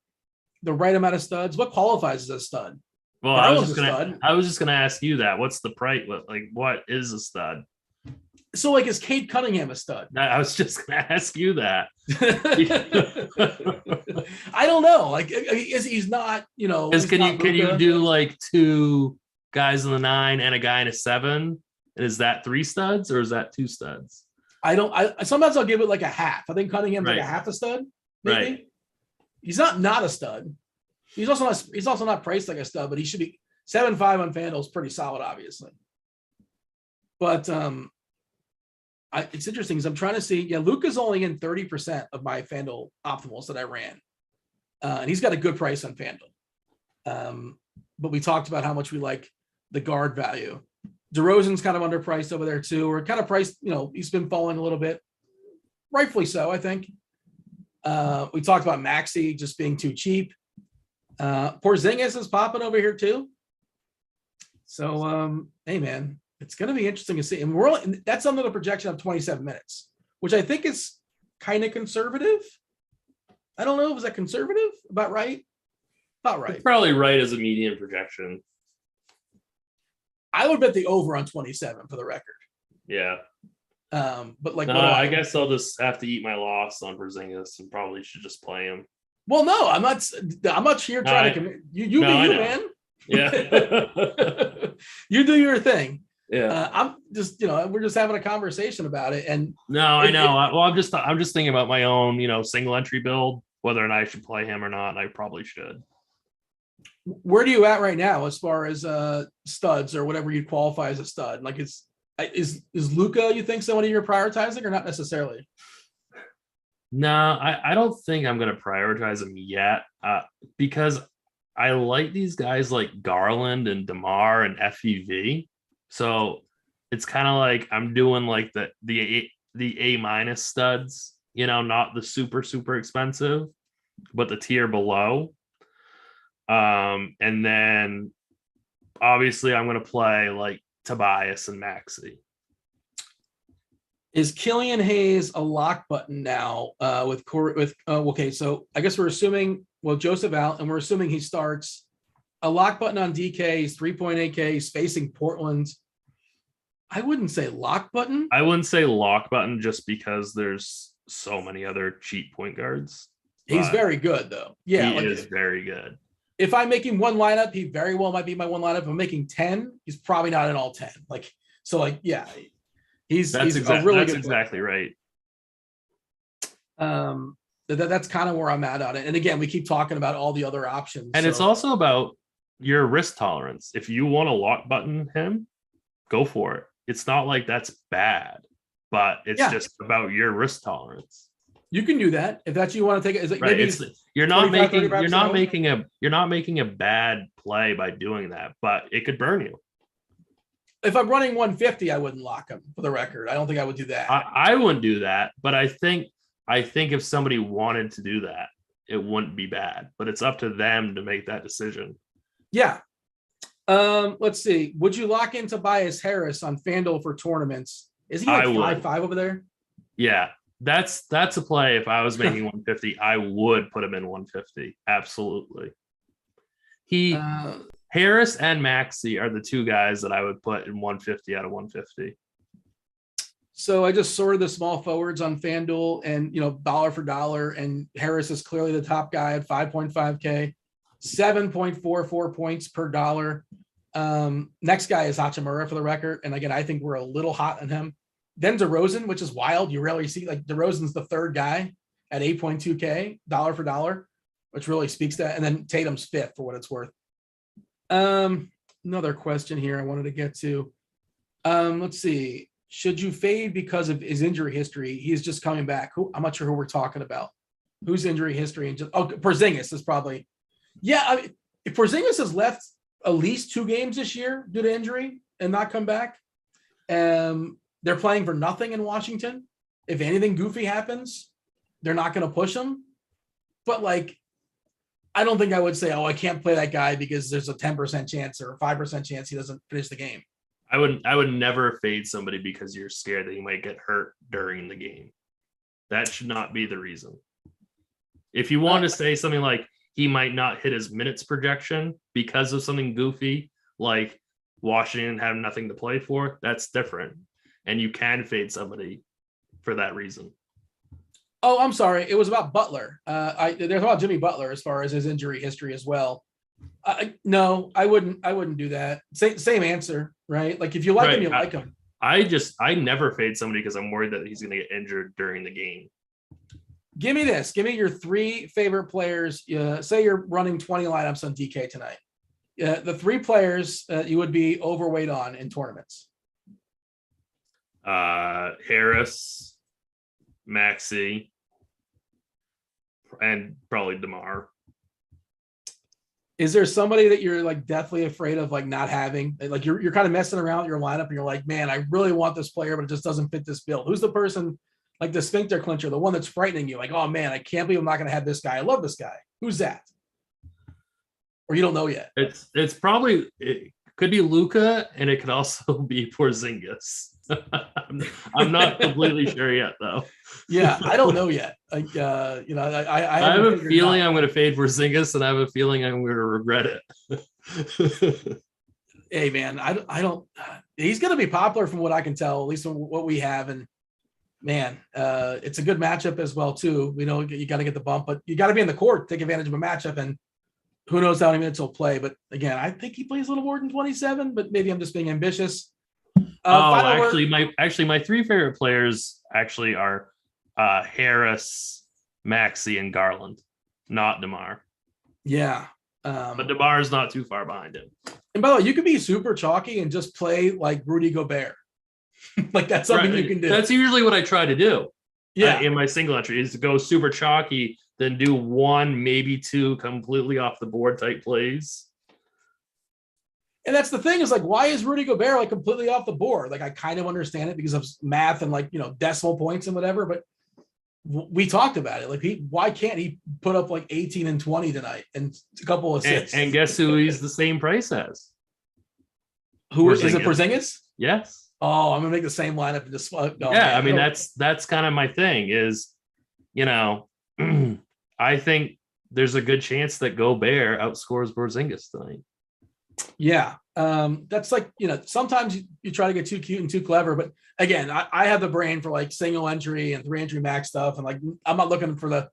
A: right amount of studs? What qualifies as a stud?
B: Well, I was just gonna ask you that. What's the price? What is a stud?
A: So is Cade Cunningham a stud?
B: I was just gonna ask you that.
A: I don't know. He's not,
B: can you do 2 guys in the 9 and a guy in a 7? And is that 3 studs or is that 2 studs?
A: Sometimes I'll give it a half. I think Cunningham's a half a stud, maybe. Right. He's not a stud. He's also not priced like a stud, but he should be 7.5 on FanDuel is pretty solid, obviously. But it's interesting because I'm trying to see. Yeah, Luka's only in 30% of my FanDuel optimals that I ran, and he's got a good price on FanDuel. But we talked about how much we like the guard value. DeRozan's kind of underpriced over there too, or kind of priced. He's been falling a little bit, rightfully so, I think. We talked about Maxey just being too cheap. Porzingis is popping over here too. So, hey man, It's going to be interesting to see. And that's under the projection of 27 minutes, which I think is kind of conservative. I don't know. Was that conservative? About right? About right.
B: It's probably right as a median projection.
A: I would bet the over on 27 for the record.
B: Yeah.
A: But like,
B: I guess I'll just have to eat my loss on Porzingis and probably should just play him.
A: Well, no, I'm not here trying to commit. You man.
B: Yeah.
A: You do your thing.
B: Yeah.
A: I'm just, we're just having a conversation about it. And
B: no, I know. I'm just thinking about my own, single entry build, whether or not I should play him or not. And I probably should.
A: Where do you at right now as far as studs or whatever you qualify as a stud? Like, is Luka, you think, somebody you're prioritizing or not necessarily?
B: No, I don't think I'm going to prioritize him yet because I like these guys like Garland and DeMar and FEV. So it's kind of like I'm doing like the A- studs, not the super, super expensive, but the tier below. And then obviously I'm going to play like Tobias and Maxey.
A: Is Killian Hayes a lock button now okay, so I guess we're assuming, Joseph out, and we're assuming he starts. A lock button on DK, he's 3.8K, he's facing Portland. I wouldn't say lock button.
B: I wouldn't say lock button just because there's so many other cheap point guards.
A: He's very good, though. Yeah,
B: he is very good.
A: If I'm making one lineup, he very well might be my one lineup. If I'm making 10, he's probably not in all 10. Yeah. He's a really good
B: exactly
A: player.
B: Right.
A: That's kind of where I'm at on it. And again, we keep talking about all the other options.
B: And it's also about your risk tolerance. If you want to lock button him, go for it. It's not like that's bad, but it's just about your risk tolerance.
A: You can do that if that's what you want to take it. Is it
B: right.
A: maybe
B: you're not making a bad play by doing that, but it could burn you.
A: If I'm running 150, I wouldn't lock him, for the record. I don't think I would do that.
B: I wouldn't do that, but I think if somebody wanted to do that, it wouldn't be bad, but it's up to them to make that decision.
A: Yeah. Let's see. Would you lock in Tobias Harris on FanDuel for tournaments? Is he like 5'5" over there?
B: Yeah, that's a play. If I was making 150, I would put him in 150. Absolutely. Harris and Maxey are the two guys that I would put in 150 out of 150.
A: So I just sorted the small forwards on FanDuel and, dollar for dollar, and Harris is clearly the top guy at 5.5K, 7.44 points per dollar. Next guy is Hachimura, for the record. And again, I think we're a little hot on him. Then DeRozan, which is wild. You rarely see, like, DeRozan's the third guy at 8.2K, dollar for dollar, which really speaks to that. And then Tatum's fifth, for what it's worth. Another question here I wanted to get to. Let's see. Should you fade because of his injury history? He's just coming back. I'm not sure who we're talking about. Whose injury history? And Porzingis is probably. Yeah, I mean, if Porzingis has left at least 2 games this year due to injury and not come back, they're playing for nothing in Washington. If anything goofy happens, they're not going to push him. But I don't think I would say, I can't play that guy because there's a 10% chance or a 5% chance he doesn't finish the game.
B: I would never fade somebody because you're scared that he might get hurt during the game. That should not be the reason. If you want to say something like he might not hit his minutes projection because of something goofy, like Washington have nothing to play for, that's different. And you can fade somebody for that reason.
A: Oh, I'm sorry. It was about Butler. There's about Jimmy Butler as far as his injury history as well. No, I wouldn't do that. Same answer, right? Like, if you like him, you like him.
B: I never fade somebody because I'm worried that he's going to get injured during the game.
A: Give me this. Give me your 3 favorite players. Say you're running 20 lineups on DK tonight. The 3 players you would be overweight on in tournaments.
B: Harris, Maxey, and probably DeMar.
A: Is there somebody that you're deathly afraid of not having? Like you're kind of messing around with your lineup and you're like, man, I really want this player, but it just doesn't fit this build. Who's the person, like the sphincter clincher, the one that's frightening you? Like, oh man, I can't believe I'm not going to have this guy. I love this guy. Who's that? Or you don't know yet?
B: It's probably Could be Luca, and it could also be Porzingis. I'm not completely sure yet, though.
A: Yeah, I don't know yet. I
B: have a feeling I'm going to fade Porzingis, and I have a feeling I'm going to regret it.
A: Hey, man, I don't. He's going to be popular from what I can tell, at least from what we have. And man, it's a good matchup as well too. You got to get the bump, but you got to be in the court, take advantage of a matchup, and who knows how many minutes he'll play. But again, I think he plays a little more than 27, but maybe I'm just being ambitious.
B: My three favorite players actually are Harris, Maxey, and Garland, not DeMar.
A: Yeah.
B: But DeMar is not too far behind him.
A: And by the way, you could be super chalky and just play like Rudy Gobert. Like that's something you can do.
B: That's usually what I try to do.
A: Yeah.
B: In my single entry is to go super chalky, then do one, maybe two completely off the board type plays.
A: And that's the thing is like, why is Rudy Gobert like completely off the board? Like I kind of understand it because of math and like, decimal points and whatever, but we talked about it. Like why can't he put up like 18 and 20 tonight and a couple of assists?
B: And guess who he's the same price as?
A: Who is it? Porzingis?
B: Yes.
A: Oh, I'm gonna make the same lineup and just
B: I mean that's kind of my thing is, I think there's a good chance that Gobert outscores Porzingis tonight.
A: Yeah. That's like, sometimes you try to get too cute and too clever, but again, I have the brain for like single entry and 3 entry max stuff. And like, I'm not looking to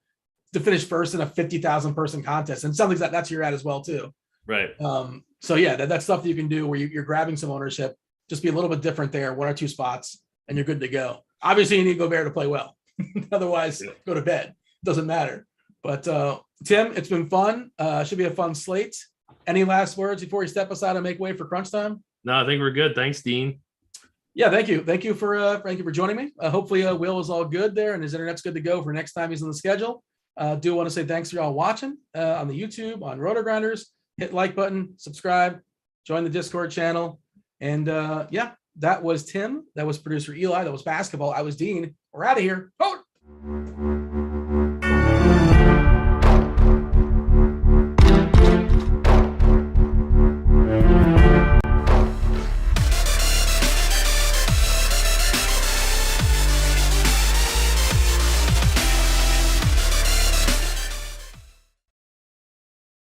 A: finish first in a 50,000 person contest. And something that's your ad as well too.
B: Right.
A: So yeah, that's stuff that you can do where you're grabbing some ownership, just be a little bit different there, 1 or 2 spots, and you're good to go. Obviously you need Gobert to play well. Otherwise go to bed. Doesn't matter. But Tim, it's been fun. Should be a fun slate. Any last words before we step aside and make way for crunch time?
B: No, I think we're good. Thanks, Dean.
A: Yeah, thank you. Thank you for joining me. Hopefully Will is all good there and his internet's good to go for next time he's on the schedule. Do want to say thanks for y'all watching on the YouTube, on Rotogrinders. Hit like button, subscribe, join the Discord channel. And that was Tim. That was producer Eli. That was basketball. I was Dean. We're out of here. Oh!